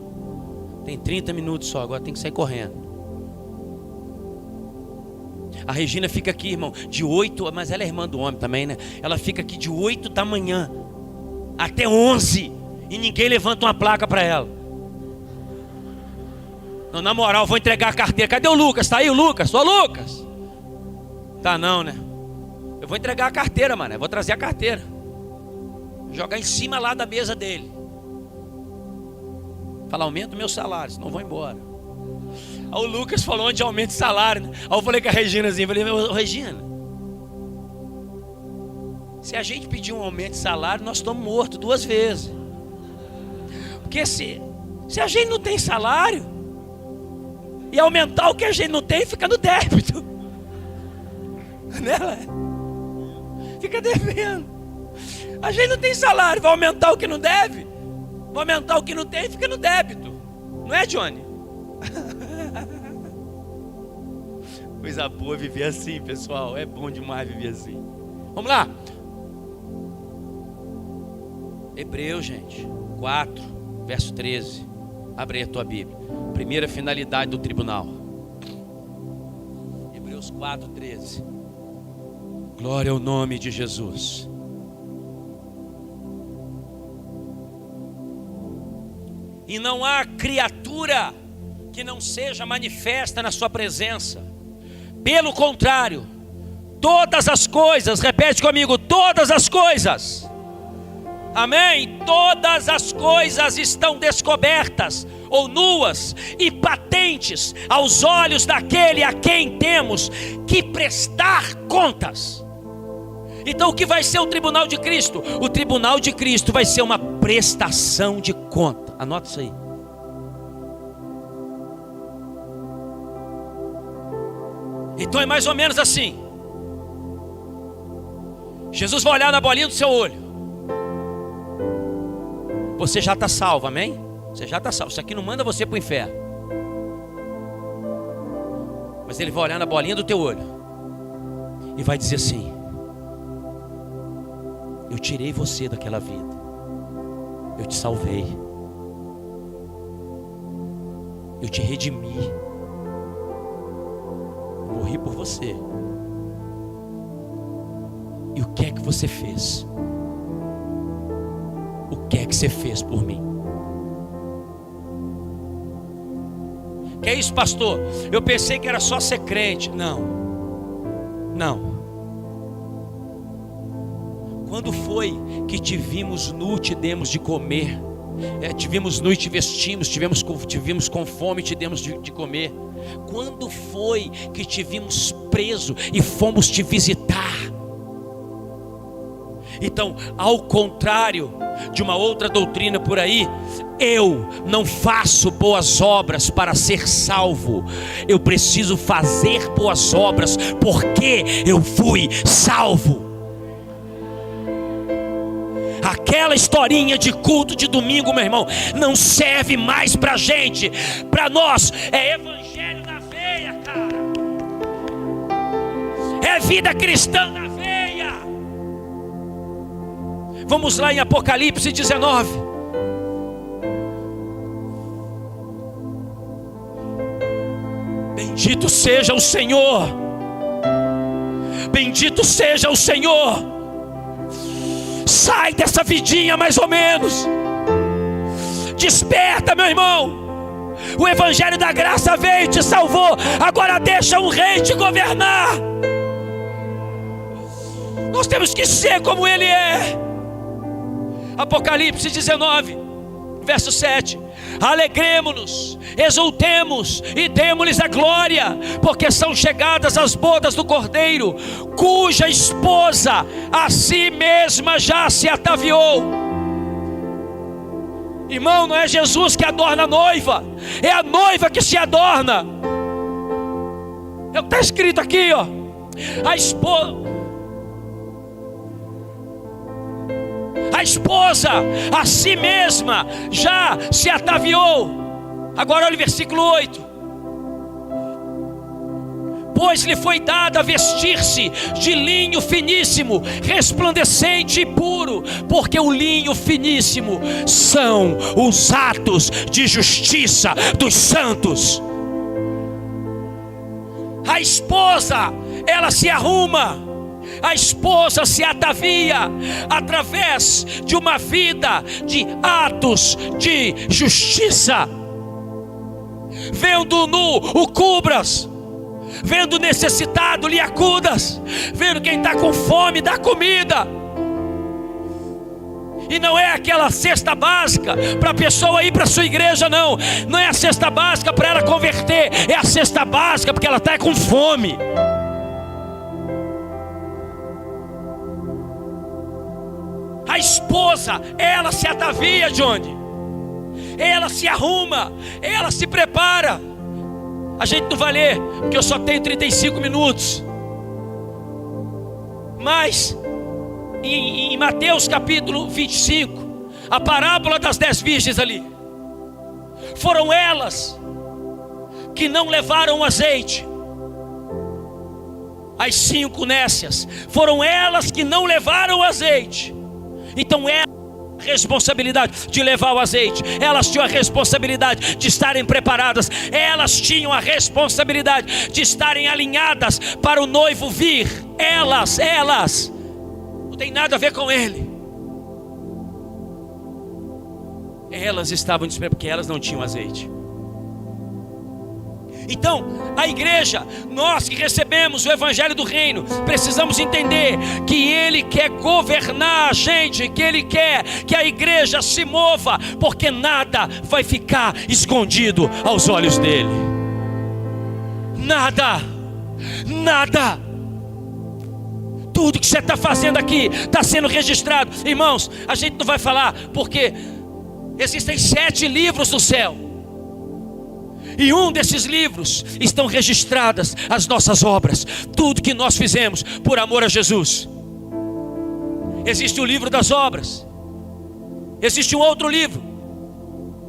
Tem 30 minutos só, agora tem que sair correndo. A Regina fica aqui, irmão, de 8, mas ela é irmã do homem também, né? Ela fica aqui de 8 da manhã até 11 e ninguém levanta uma placa para ela. Não, na moral, vou entregar a carteira. Cadê o Lucas? Tá aí o Lucas? Ô Lucas! Tá não, né? Eu vou entregar a carteira, mano. Eu vou trazer a carteira. Jogar em cima lá da mesa dele. Falar, aumenta o meu salário, senão eu vou embora. Aí o Lucas falou onde aumenta o salário, né? Aí eu falei com a Reginazinha, falei, Regina, se a gente pedir um aumento de salário, nós estamos mortos 2 vezes. Porque se a gente não tem salário, e aumentar o que a gente não tem, fica no débito. Né? Fica devendo. A gente não tem salário, vai aumentar o que não deve, vai aumentar o que não tem, fica no débito. Não é, Johnny? Coisa boa viver assim, pessoal. É bom demais viver assim. Vamos lá. Hebreus, gente, 4, verso 13. Abre aí a tua Bíblia. Primeira finalidade do tribunal. Hebreus 4, 13. Glória ao nome de Jesus. E não há criatura que não seja manifesta na sua presença. Pelo contrário, todas as coisas, repete comigo, todas as coisas. Amém? Todas as coisas estão descobertas ou nuas e patentes aos olhos daquele a quem temos que prestar contas. Então o que vai ser o tribunal de Cristo? O tribunal de Cristo vai ser uma prestação de conta. Anota isso aí. Então é mais ou menos assim. Jesus vai olhar na bolinha do seu olho. Você já está salvo, amém? Você já está salvo. Isso aqui não manda você para o inferno. Mas Ele vai olhar na bolinha do teu olho e vai dizer assim: eu tirei você daquela vida, eu te salvei, eu te redimi, eu morri por você. E o que é que você fez? O que é que você fez por mim? Que é isso, pastor? Eu pensei que era só ser crente. Não. Quando foi que te vimos nu, te demos de comer? Te vimos nu e te vestimos, te vimos com fome e te demos de comer? Quando foi que te vimos preso e fomos te visitar? Então, ao contrário de uma outra doutrina por aí, eu não faço boas obras para ser salvo. Eu preciso fazer boas obras porque eu fui salvo. Aquela historinha de culto de domingo, meu irmão, não serve mais pra gente. Pra nós é evangelho na veia, cara. É vida cristã na veia. Vamos lá em Apocalipse 19. Bendito seja o Senhor. Bendito seja o Senhor. Sai dessa vidinha mais ou menos. Desperta, meu irmão. O evangelho da graça veio e te salvou. Agora deixa um rei te governar. Nós temos que ser como ele é. Apocalipse 19, verso 7. Alegremo-nos, exultemos e demo-lhes a glória, porque são chegadas as bodas do Cordeiro, cuja esposa a si mesma já se ataviou. Irmão, não é Jesus que adorna a noiva, é a noiva que se adorna. É o que está escrito aqui, ó. A esposa a si mesma já se ataviou. Agora olha o versículo 8. Pois lhe foi dado a vestir-se de linho finíssimo, resplandecente e puro, porque o linho finíssimo são os atos de justiça dos santos. A esposa, ela se arruma. A esposa se atavia através de uma vida de atos de justiça. Vendo nu, o cubras. Vendo necessitado, lhe acudas. Vendo quem está com fome, dá comida. E não é aquela cesta básica para a pessoa ir para a sua igreja, não. Não é a cesta básica para ela converter. É a cesta básica porque ela está com fome. A esposa, ela se atavia de onde? Ela se arruma, ela se prepara. A gente não vai ler, porque eu só tenho 35 minutos. Mas em Mateus capítulo 25, a parábola das 10 virgens ali, foram elas que não levaram azeite. As 5 nécias, foram elas que não levaram azeite. Então é a responsabilidade de levar o azeite. Elas tinham a responsabilidade de estarem preparadas. Elas tinham a responsabilidade de estarem alinhadas para o noivo vir. Elas. Não tem nada a ver com ele. Elas estavam despreparadas porque elas não tinham azeite. Então, a igreja, nós que recebemos o evangelho do reino, precisamos entender que Ele quer governar a gente, que Ele quer que a igreja se mova, porque nada vai ficar escondido aos olhos dEle. Nada, nada. Tudo que você está fazendo aqui está sendo registrado. Irmãos, a gente não vai falar porque existem 7 livros do céu. E um desses livros estão registradas as nossas obras, tudo que nós fizemos por amor a Jesus. Existe o livro das obras. Existe um outro livro,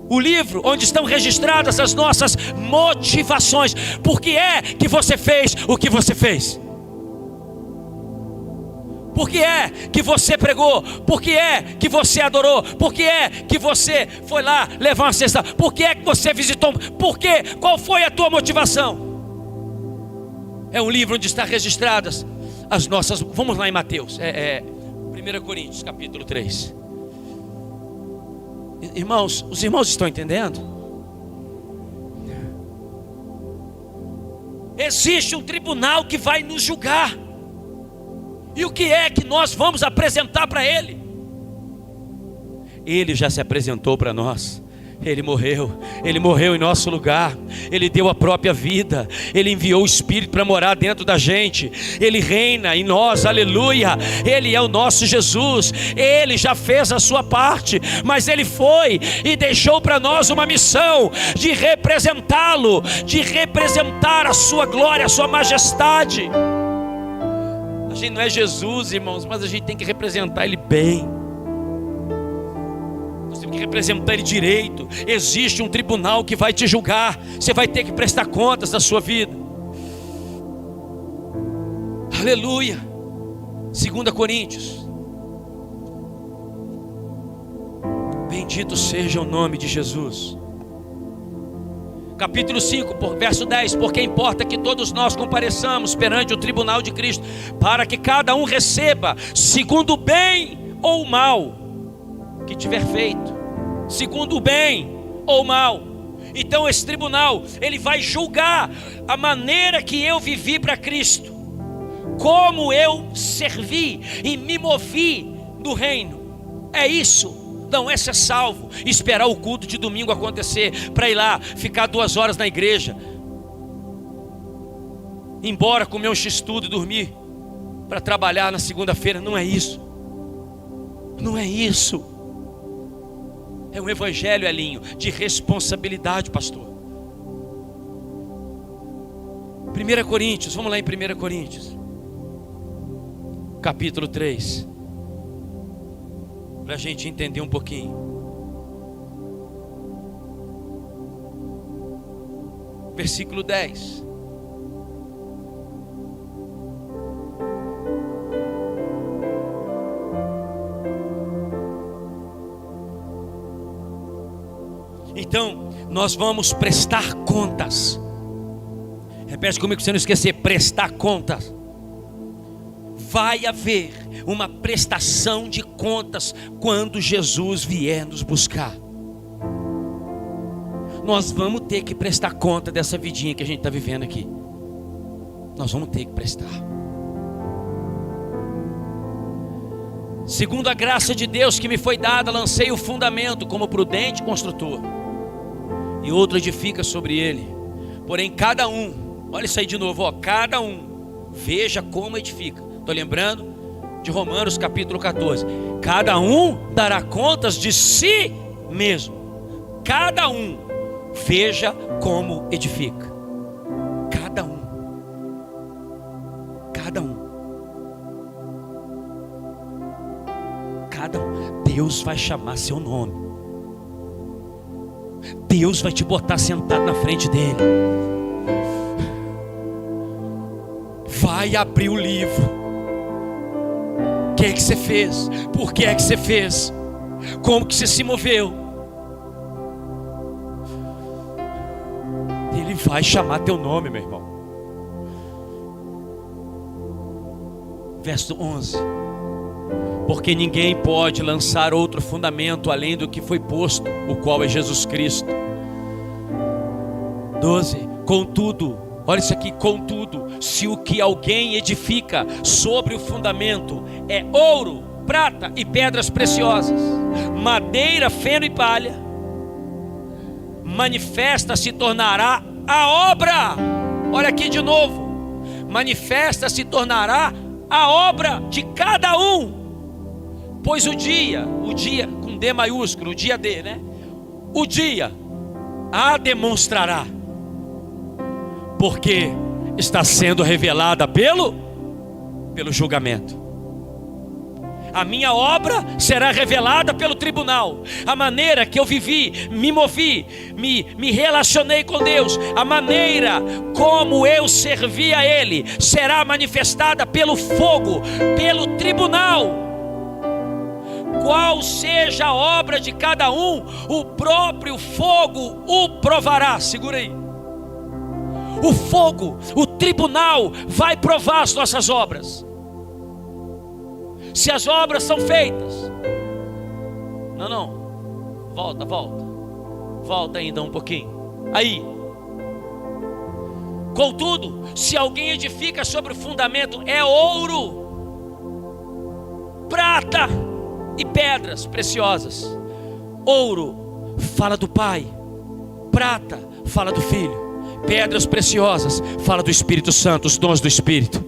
o livro onde estão registradas as nossas motivações. Por que é que você fez o que você fez? Por que é que você pregou? Por que é que você adorou? Por que é que você foi lá levar uma cesta? Por que é que você visitou? Por quê? Qual foi a tua motivação? É um livro onde está registradas as nossas... Vamos lá em Mateus, 1 Coríntios capítulo 3. Irmãos, os irmãos estão entendendo? Existe um tribunal que vai nos julgar. E o que é que nós vamos apresentar para Ele? Ele já se apresentou para nós. Ele morreu em nosso lugar. Ele deu a própria vida. Ele enviou o Espírito para morar dentro da gente. Ele reina em nós, aleluia. Ele é o nosso Jesus. Ele já fez a sua parte, mas Ele foi e deixou para nós uma missão de representá-lo, de representar a sua glória, a sua majestade. A gente não é Jesus, irmãos, mas a gente tem que representar Ele bem. Nós temos que representar Ele direito. Existe um tribunal que vai te julgar. Você vai ter que prestar contas da sua vida. Aleluia. 2 Coríntios. Bendito seja o nome de Jesus. Capítulo 5, verso 10. Porque importa que todos nós compareçamos perante o tribunal de Cristo, para que cada um receba segundo o bem ou o mal que tiver feito. Segundo o bem ou o mal. Então esse tribunal, ele vai julgar a maneira que eu vivi para Cristo, como eu servi e me movi no reino. É isso. Não é ser salvo, esperar o culto de domingo acontecer para ir lá, ficar 2 horas na igreja, ir embora, comer um x-tudo e dormir, para trabalhar na segunda-feira. Não é isso. Não é isso. É um evangelho, Elinho, de responsabilidade, pastor. 1 Coríntios, vamos lá em 1 Coríntios capítulo 3, para a gente entender um pouquinho. Versículo 10. Então, nós vamos prestar contas. Repete comigo, se não esquecer: prestar contas. Vai haver uma prestação de contas quando Jesus vier nos buscar. Nós vamos ter que prestar conta dessa vidinha que a gente está vivendo aqui. Nós vamos ter que prestar. Segundo a graça de Deus que me foi dada, lancei o fundamento como prudente construtor, e outro edifica sobre ele. Porém cada um, olha isso aí de novo, ó, cada um veja como edifica. Estou lembrando de Romanos capítulo 14. Cada um dará contas de si mesmo. Cada um veja como edifica. Cada um. Cada um. Cada um. Deus vai chamar seu nome. Deus vai te botar sentado na frente dele. Vai abrir o livro. O que é que você fez? Por que é que você fez? Como que você se moveu? Ele vai chamar teu nome, meu irmão. Verso 11. Porque ninguém pode lançar outro fundamento além do que foi posto, o qual é Jesus Cristo. 12. Contudo, olha isso aqui, contudo, se o que alguém edifica sobre o fundamento é ouro, prata e pedras preciosas, madeira, feno e palha, manifesta se tornará a obra. Olha aqui de novo, manifesta se tornará a obra de cada um, pois o dia com D maiúsculo, o dia D, né? O dia a demonstrará, porque está sendo revelada pelo julgamento. A minha obra será revelada pelo tribunal. A maneira que eu vivi, me movi, me relacionei com Deus, a maneira como eu servi a Ele, será manifestada pelo fogo, pelo tribunal. Qual seja a obra de cada um, o próprio fogo o provará. Segura aí. O fogo, o tribunal vai provar as nossas obras. Se as obras são feitas. Não. Volta ainda um pouquinho. Aí. Contudo, se alguém edifica sobre o fundamento é ouro, prata e pedras preciosas. Ouro fala do Pai, prata fala do Filho, pedras preciosas fala do Espírito Santo, os dons do Espírito.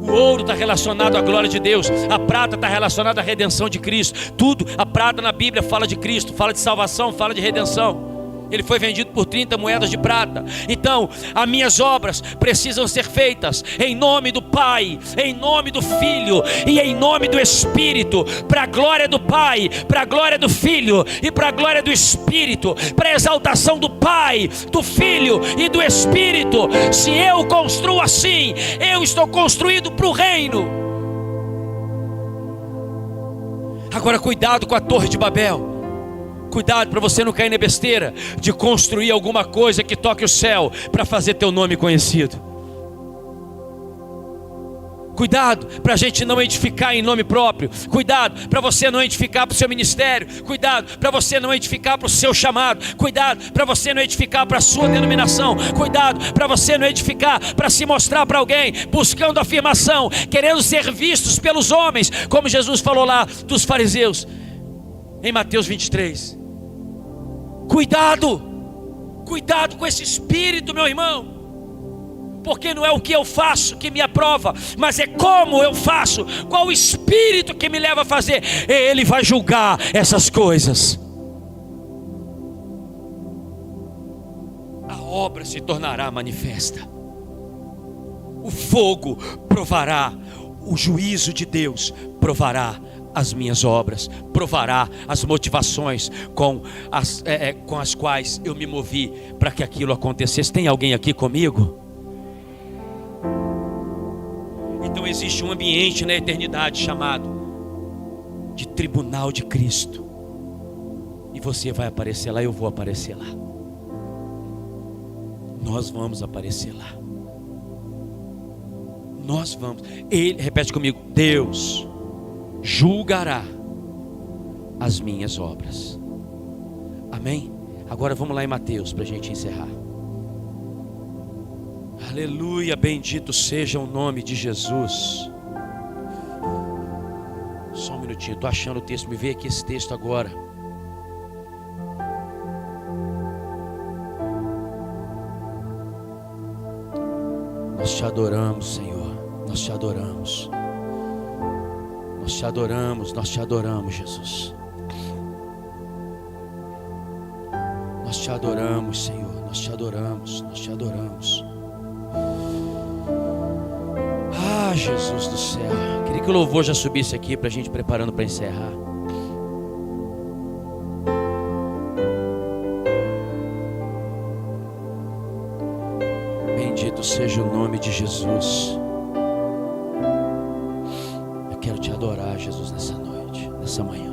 O ouro está relacionado à glória de Deus, a prata está relacionada à redenção de Cristo. Tudo, a prata na Bíblia fala de Cristo, fala de salvação, fala de redenção. Ele foi vendido por 30 moedas de prata. Então, as minhas obras precisam ser feitas em nome do Pai, em nome do Filho e em nome do Espírito, para a glória do Pai, para a glória do Filho e para a glória do Espírito, para a exaltação do Pai, do Filho e do Espírito. Se eu construo assim, eu estou construído para o reino. Agora cuidado com a Torre de Babel. Cuidado para você não cair na besteira de construir alguma coisa que toque o céu para fazer teu nome conhecido. Cuidado para a gente não edificar em nome próprio. Cuidado para você não edificar para o seu ministério. Cuidado para você não edificar para o seu chamado. Cuidado para você não edificar para a sua denominação. Cuidado para você não edificar para se mostrar para alguém, buscando afirmação, querendo ser vistos pelos homens, como Jesus falou lá dos fariseus em Mateus 23. Cuidado com esse espírito, meu irmão. Porque não é o que eu faço que me aprova, mas é como eu faço, qual o espírito que me leva a fazer. Ele vai julgar essas coisas. A obra se tornará manifesta. O fogo provará, o juízo de Deus provará as minhas obras, provará as motivações com as quais eu me movi para que aquilo acontecesse. Tem alguém aqui comigo? Então existe um ambiente na eternidade chamado de tribunal de Cristo, e você vai aparecer lá, eu vou aparecer lá, nós vamos aparecer lá, nós vamos. Ele, repete comigo, Deus julgará as minhas obras. Amém? Agora vamos lá em Mateus para a gente encerrar. Aleluia, bendito seja o nome de Jesus. Só um minutinho, estou achando o texto, me veio aqui esse texto agora. Nós te adoramos, Senhor, nós te adoramos. Nós te adoramos, Jesus. Nós te adoramos, Senhor, nós te adoramos. Ah, Jesus do céu. Queria que o louvor já subisse aqui para a gente preparando para encerrar. Bendito seja o nome de Jesus. Eu quero te adorar, Jesus, nessa noite, nessa manhã.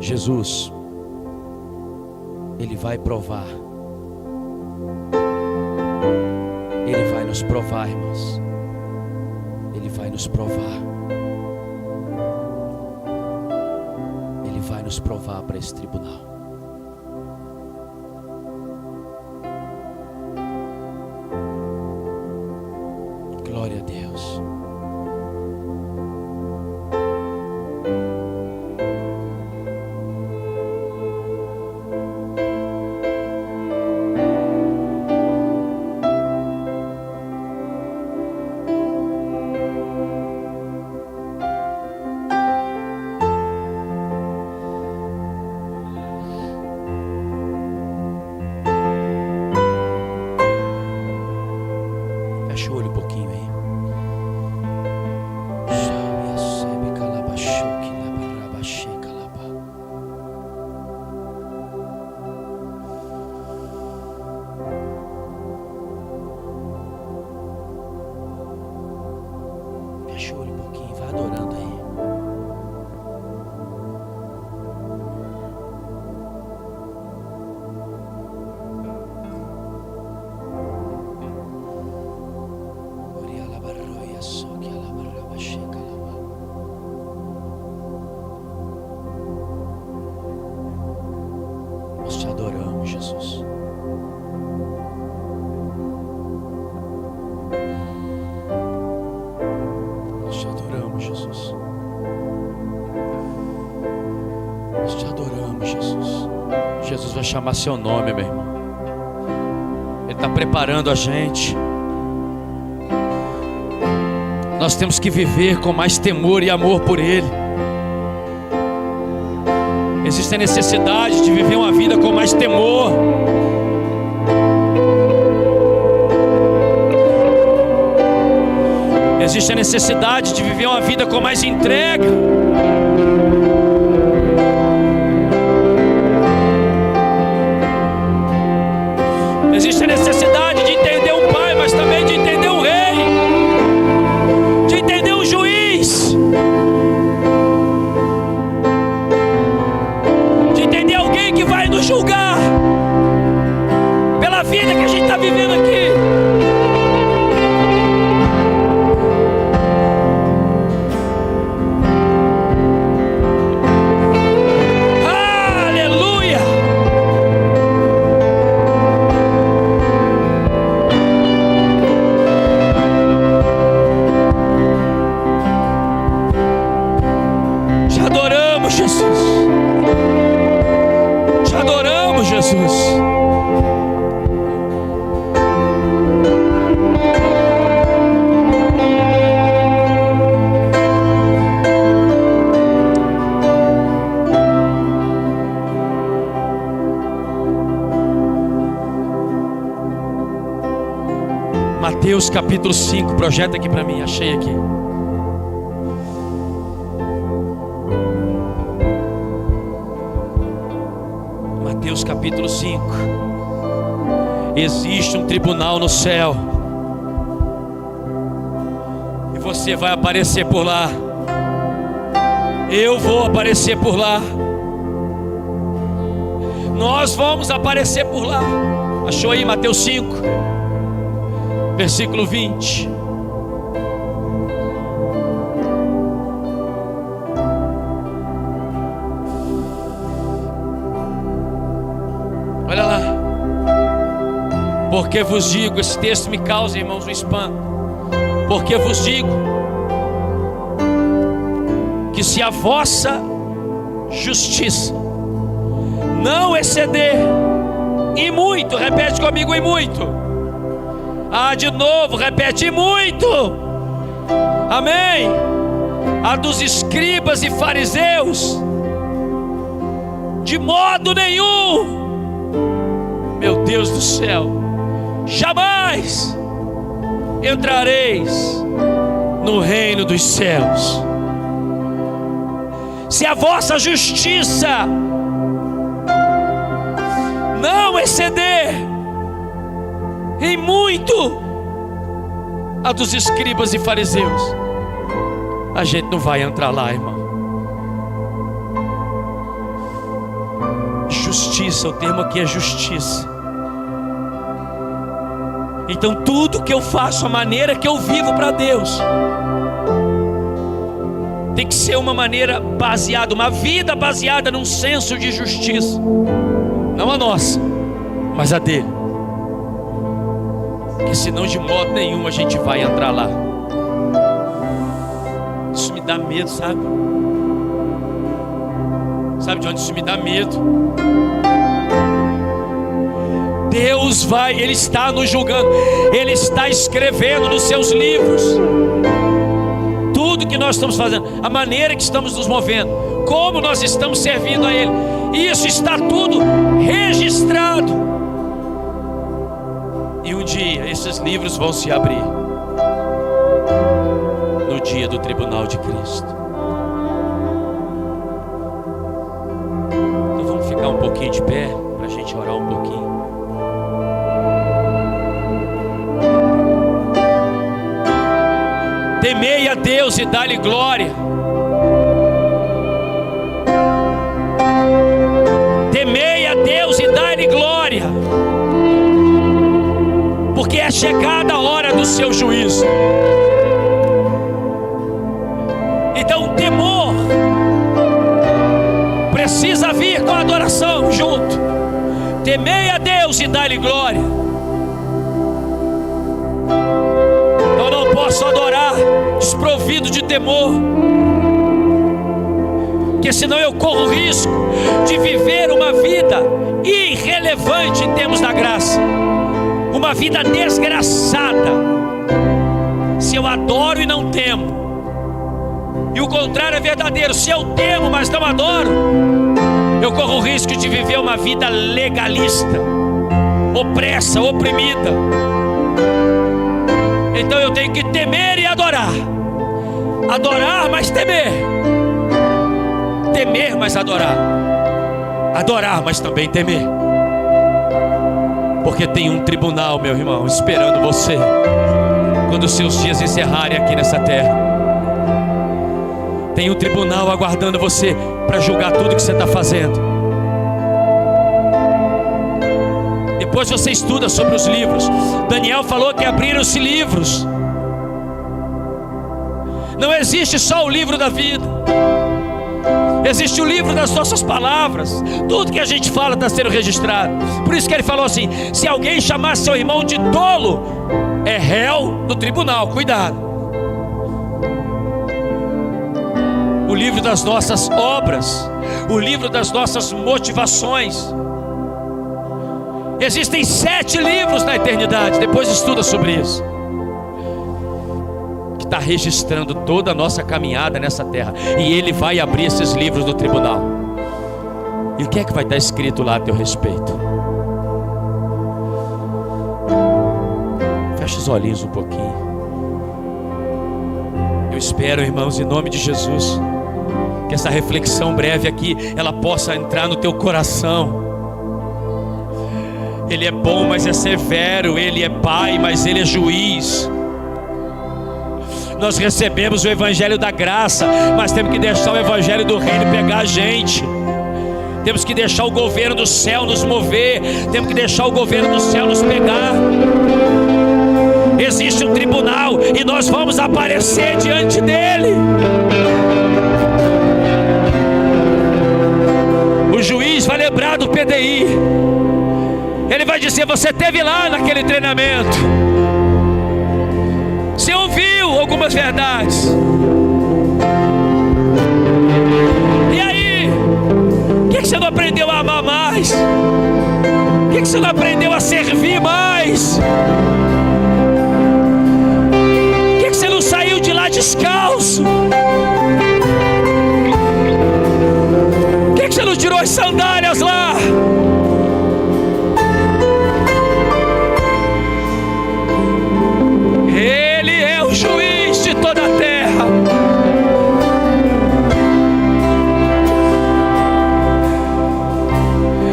Jesus, Ele vai provar. Ele vai nos provar, irmãos. Ele vai nos provar. Ele vai nos provar para esse tribunal. Nós te adoramos, Jesus. Nós te adoramos, Jesus. Nós te adoramos, Jesus. Jesus vai chamar seu nome, meu irmão. Ele está preparando a gente. Nós temos que viver com mais temor e amor por Ele. Existe a necessidade de viver uma vida com mais temor. Existe a necessidade de viver uma vida com mais entrega. Existe a necessidade de entender um pai, mas também de entender um rei, de entender um juiz, de entender alguém que vai nos julgar pela vida que a gente está vivendo aqui. Mateus capítulo 5, projeta aqui para mim, achei aqui. Mateus capítulo 5. Existe um tribunal no céu, e você vai aparecer por lá. Eu vou aparecer por lá. Nós vamos aparecer por lá. Achou aí Mateus 5? Versículo 20. Olha lá. Porque vos digo, esse texto me causa, irmãos, um espanto. Porque vos digo que se a vossa justiça não exceder e muito, repete comigo, e muito. De novo, repete, muito. Amém. A dos escribas e fariseus, de modo nenhum, meu Deus do céu, jamais entrareis no reino dos céus. Se a vossa justiça não exceder em muito a dos escribas e fariseus, a gente não vai entrar lá, irmão. Justiça, o termo aqui é justiça. Então tudo que eu faço, a maneira que eu vivo para Deus, tem que ser uma maneira baseada, uma vida baseada num senso de justiça. Não a nossa, mas a dele. Porque senão de modo nenhum a gente vai entrar lá. Isso me dá medo, sabe? Sabe de onde isso me dá medo? Deus vai, Ele está nos julgando. Ele está escrevendo nos seus livros tudo que nós estamos fazendo, a maneira que estamos nos movendo, como nós estamos servindo a Ele. Isso está tudo registrado. E um dia esses livros vão se abrir, no dia do tribunal de Cristo. Então vamos ficar um pouquinho de pé, para a gente orar um pouquinho. Temei a Deus e dá-lhe glória. Temei a Deus e dá-lhe glória, porque é chegada a hora do seu juízo. Então o temor precisa vir com a adoração junto. Temei a Deus e dai-lhe glória. Eu não posso adorar desprovido de temor, porque senão eu corro o risco de viver uma vida irrelevante em termos da graça, uma vida desgraçada, se eu adoro e não temo. E o contrário é verdadeiro: se eu temo, mas não adoro, eu corro o risco de viver uma vida legalista, opressa, oprimida. Então eu tenho que temer e adorar. Adorar, mas temer. Temer, mas adorar. Adorar, mas também temer. Porque tem um tribunal, meu irmão, esperando você quando os seus dias encerrarem aqui nessa terra. Tem um tribunal aguardando você para julgar tudo que você está fazendo. Depois você estuda sobre os livros. Daniel falou que abriram-se livros. Não existe só o livro da vida, existe o livro das nossas palavras. Tudo que a gente fala está sendo registrado. Por isso que ele falou assim: se alguém chamar seu irmão de tolo, é réu no tribunal. Cuidado. O livro das nossas obras, o livro das nossas motivações. Existem 7 livros na eternidade. Depois estuda sobre isso, que está registrando toda a nossa caminhada nessa terra. E Ele vai abrir esses livros no tribunal. E o que é que vai estar escrito lá a teu respeito? Fecha os olhinhos um pouquinho. Eu espero, irmãos, em nome de Jesus, que essa reflexão breve aqui, ela possa entrar no teu coração. Ele é bom, mas é severo. Ele é pai, mas Ele é juiz. Nós recebemos o evangelho da graça, mas temos que deixar o evangelho do reino pegar a gente. Temos que deixar o governo do céu nos mover. Temos que deixar o governo do céu nos pegar. Existe um tribunal e nós vamos aparecer diante dele. O juiz vai lembrar do PDI. Ele vai dizer: você esteve lá naquele treinamento, você ouviu algumas verdades. E aí, por que você não aprendeu a amar mais? Por que você não aprendeu a servir mais? Por que você não saiu de lá descalço? Por que você não tirou as sandálias lá? Ele é o juiz de toda a terra.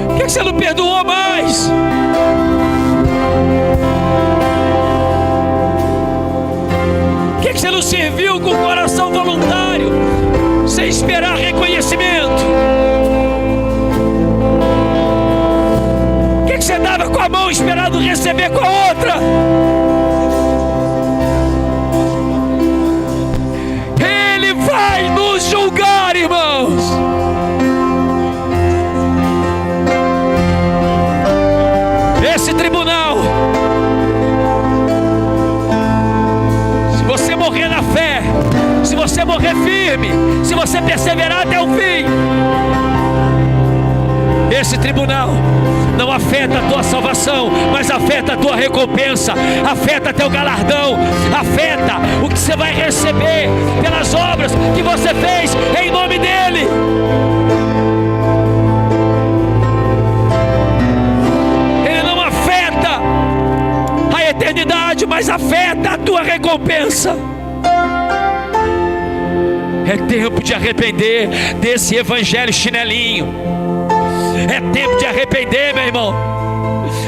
Por que você não perdoou mais? Por que você não serviu com o coração voluntário, sem esperar reconhecimento? Por que você dava com a mão esperando receber com a outra? Vai nos julgar, irmãos. Esse tribunal, se você morrer na fé, se você morrer firme, se você perseverar até o fim, esse tribunal não afeta a tua salvação, mas afeta a tua recompensa, afeta teu galardão, afeta o que você vai receber pelas obras que você fez em nome dele. Ele não afeta a eternidade, mas afeta a tua recompensa. É tempo de arrepender desse evangelho chinelinho. É tempo de arrepender, meu irmão,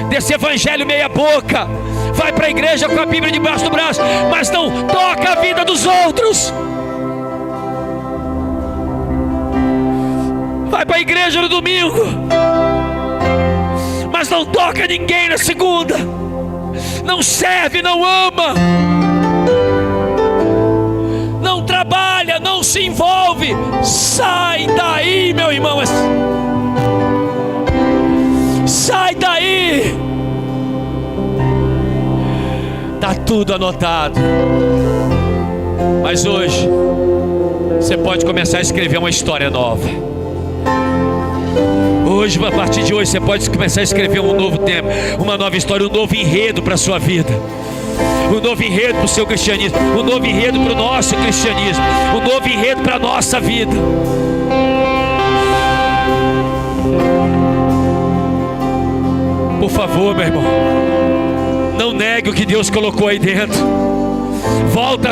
desse evangelho meia boca. Vai para a igreja com a Bíblia debaixo do braço, mas não toca a vida dos outros. Vai para a igreja no domingo, mas não toca ninguém na segunda. Não serve, não ama, não trabalha, não se envolve. Sai daí, meu irmão. Sai daí! Está tudo anotado. Mas hoje você pode começar a escrever uma história nova. Hoje, a partir de hoje, você pode começar a escrever um novo tempo, uma nova história, um novo enredo para a sua vida, um novo enredo para o seu cristianismo, um novo enredo para o nosso cristianismo, um novo enredo para a nossa vida. Por favor, meu irmão, não negue o que Deus colocou aí dentro. Volta,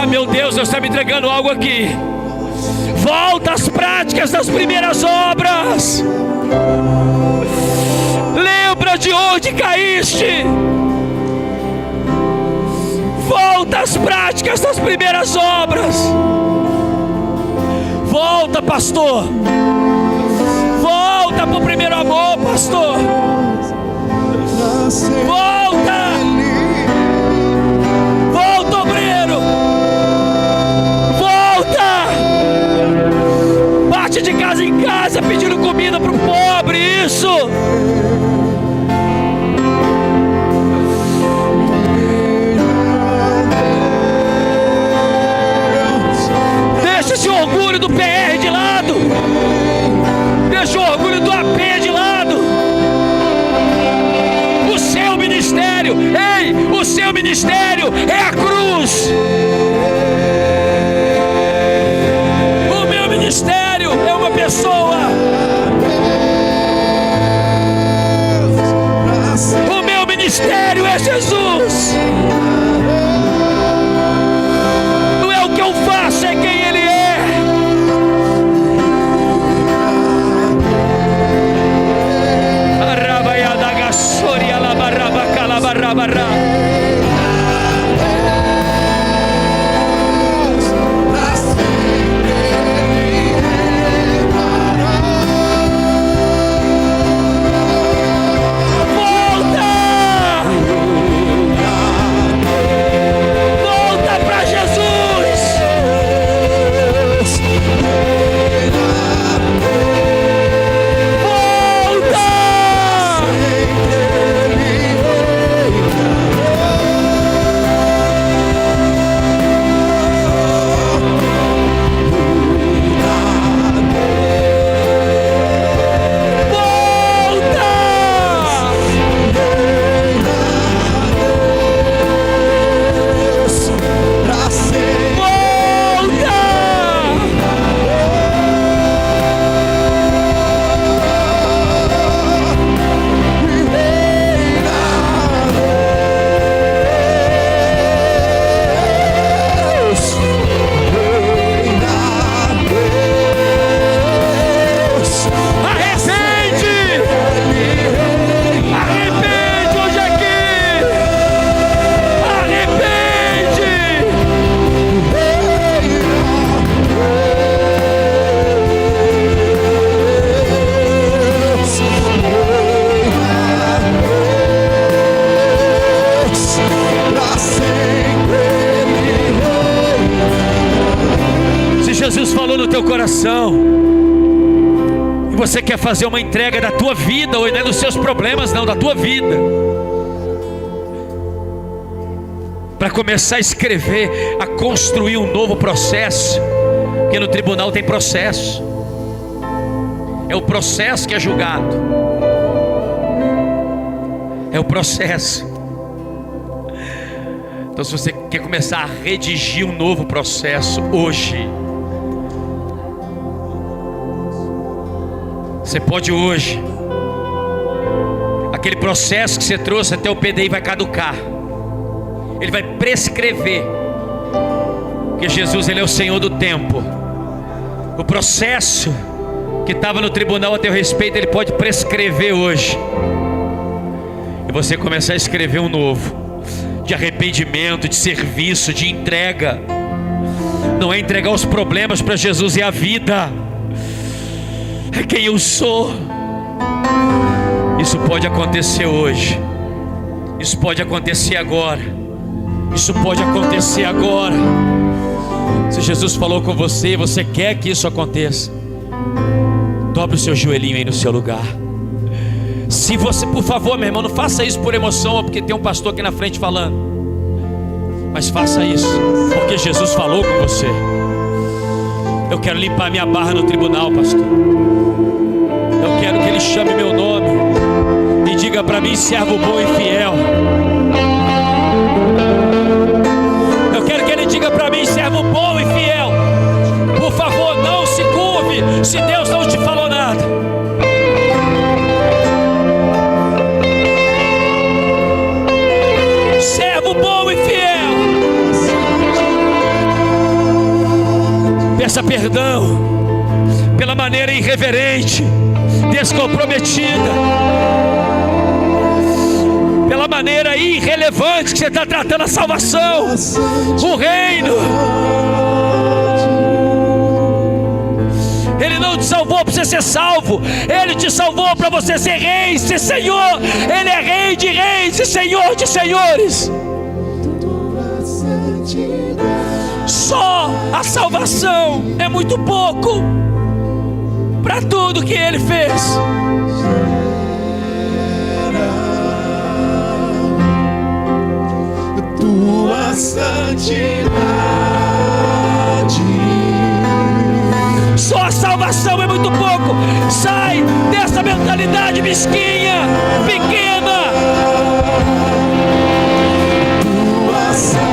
meu Deus está me entregando algo aqui. Volta às práticas das primeiras obras. Lembra de onde caíste. Volta às práticas das primeiras obras. Volta, pastor. Volta para o primeiro amor, pastor. Volta. Volta, obreiro. Volta. Bate de casa em casa pedindo comida para o pobre. Isso. Deixa esse orgulho do PR de lado. Deixa o orgulho do AP de lado. O seu ministério, o seu ministério é a cruz. O meu ministério é uma pessoa. O meu ministério é Jesus. Não é o que eu faço, é quem Ele é. E você quer fazer uma entrega da tua vida, ou não é dos seus problemas, não, da tua vida, para começar a escrever, a construir um novo processo, porque no tribunal tem processo, é o processo que é julgado, é o processo. Então, se você quer começar a redigir um novo processo hoje, você pode hoje. Aquele processo que você trouxe até o PDI vai caducar. Ele vai prescrever. Porque Jesus, Ele é o Senhor do tempo. O processo que estava no tribunal a teu respeito, Ele pode prescrever hoje. E você começar a escrever um novo. De arrependimento, de serviço, de entrega. Não é entregar os problemas para Jesus, é a vida. É quem eu sou. Isso pode acontecer hoje. Isso pode acontecer agora. Isso pode acontecer agora. Se Jesus falou com você e você quer que isso aconteça, dobre o seu joelhinho aí no seu lugar. Se você, por favor, meu irmão, não faça isso por emoção ou porque tem um pastor aqui na frente falando, mas faça isso porque Jesus falou com você. Eu quero limpar minha barra no tribunal, pastor. Eu quero que ele chame meu nome e diga para mim: servo bom e fiel. Eu quero que ele diga para mim: servo bom e fiel. Por favor, não se curve se Deus não te falou nada. Servo bom e fiel. Peça perdão pela maneira irreverente, descomprometida, pela maneira irrelevante que você está tratando a salvação, o reino. Ele não te salvou para você ser salvo, Ele te salvou para você ser rei, ser Senhor. Ele é Rei de reis e Senhor de senhores. Só a salvação é muito pouco para tudo que Ele fez.
Tua santidade.
Só a salvação é muito pouco. Sai dessa mentalidade mesquinha, pequena.
Tua santidade.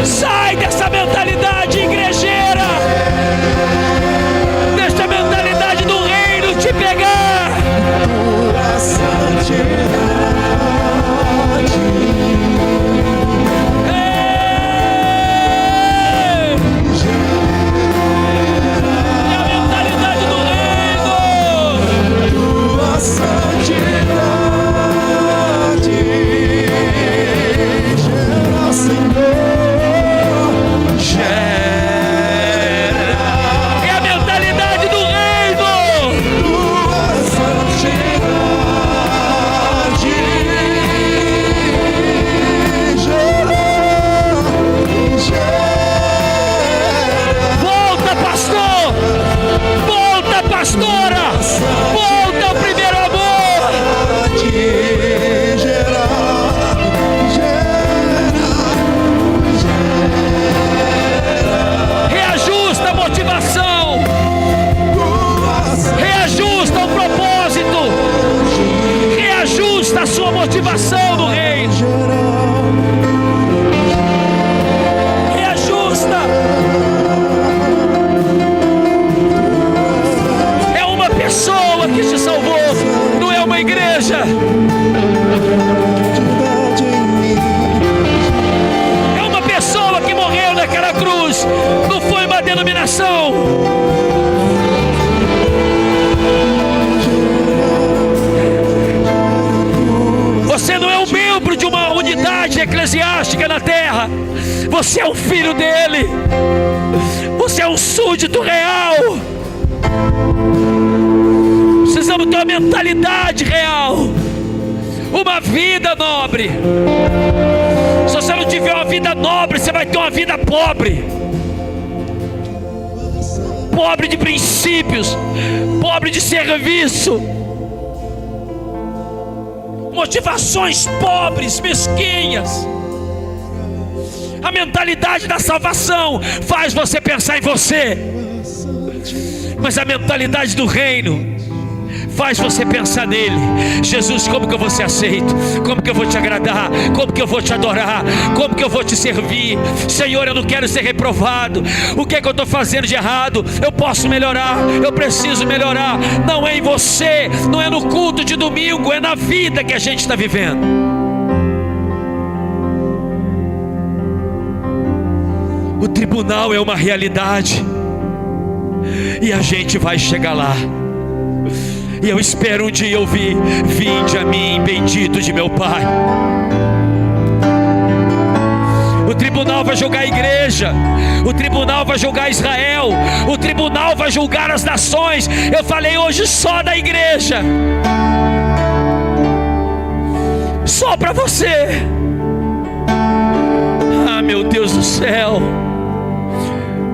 Sai dessa mentalidade igrejeira, dessa mentalidade do reino te pegar.
Tua santidade.
Pastora, volta ao primeiro amor. Reajusta a motivação, reajusta o propósito, reajusta a sua motivação no reino. Reajusta. Pessoa que te salvou, não é uma igreja. É uma pessoa que morreu naquela cruz, não foi uma denominação. Você não é um membro de uma unidade eclesiástica na terra. Você é um filho dele. Você é um súdito real. Precisamos ter uma mentalidade real, uma vida nobre. Se você não tiver uma vida nobre, você vai ter uma vida pobre. Pobre de princípios, pobre de serviço, motivações pobres, mesquinhas. A mentalidade da salvação faz você pensar em você, mas a mentalidade do reino faz você pensar nele. Jesus, como que eu vou ser aceito? Como que eu vou te agradar? Como que eu vou te adorar? Como que eu vou te servir? Senhor, eu não quero ser reprovado. O que é que eu estou fazendo de errado? Eu posso melhorar, eu preciso melhorar. Não é em você, não é no culto de domingo, é na vida que a gente está vivendo. O tribunal é uma realidade e a gente vai chegar lá. E eu espero um dia ouvir: vinde a mim, bendito de meu Pai. O tribunal vai julgar a igreja, o tribunal vai julgar Israel, o tribunal vai julgar as nações. Eu falei hoje só da igreja, só para você. Ah, meu Deus do céu,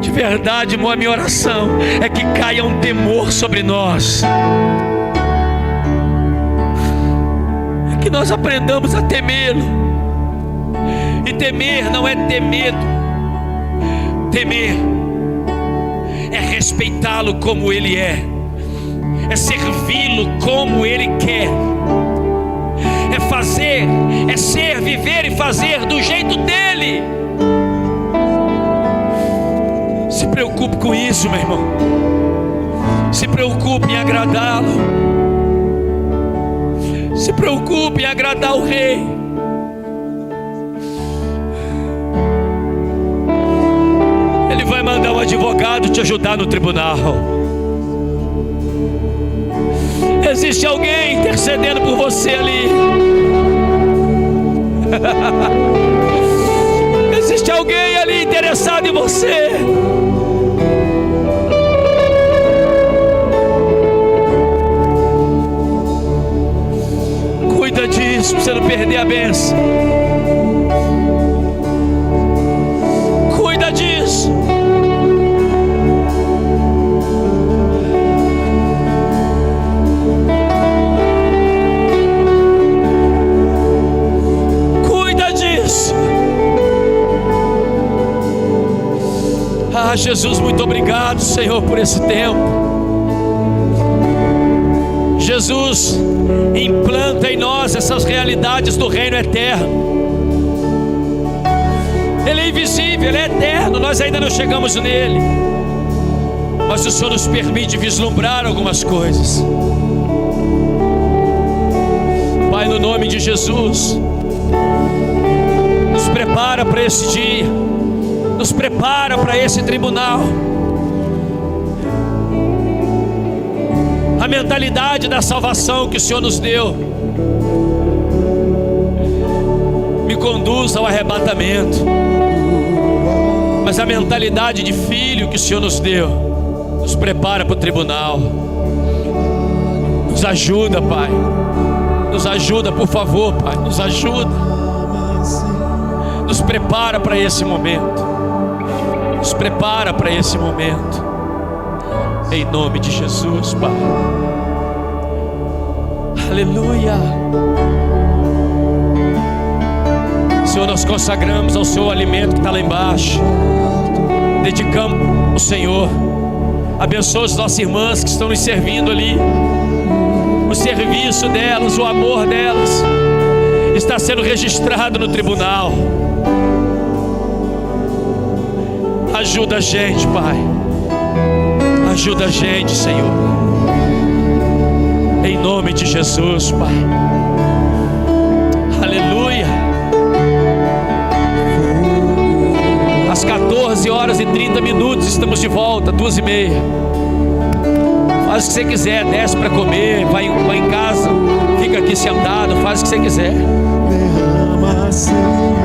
de verdade, irmão, a minha oração é que caia um temor sobre nós. É que nós aprendamos a temê-lo. E temer não é ter medo. Temer é respeitá-lo como ele é servi-lo como ele quer, é fazer, é ser, viver e fazer do jeito dele. Se preocupe com isso, meu irmão. Se preocupe em agradá-lo. Se preocupe em agradar o rei. Ele vai mandar um advogado te ajudar no tribunal. Existe alguém intercedendo por você ali. Existe alguém ali interessado em você. Cuida disso para você não perder a bênção. Cuida disso. Ah, Jesus, muito obrigado, Senhor, por esse tempo. Jesus, implanta em nós essas realidades do reino eterno. Ele é invisível, Ele é eterno, nós ainda não chegamos nele, mas o Senhor nos permite vislumbrar algumas coisas. Pai, no nome de Jesus, nos prepara para esse dia, nos prepara para esse tribunal. A mentalidade da salvação que o Senhor nos deu me conduz ao arrebatamento, mas a mentalidade de filho que o Senhor nos deu nos prepara para o tribunal. Nos ajuda, Pai, nos ajuda, por favor, Pai, nos ajuda, nos prepara para esse momento, nos prepara para esse momento, em nome de Jesus, Pai. Aleluia. Senhor, nós consagramos ao Senhor o alimento que está lá embaixo, dedicamos ao Senhor. Abençoa as nossas irmãs que estão nos servindo ali. O serviço delas, o amor delas está sendo registrado no tribunal. Ajuda a gente, Pai. Ajuda a gente, Senhor. Em nome de Jesus, Pai. Aleluia. Às 14h30 estamos de volta, 2h30. Faz o que você quiser, desce para comer, vai em casa, fica aqui sentado, faz o que você quiser.
Derrama, Senhor.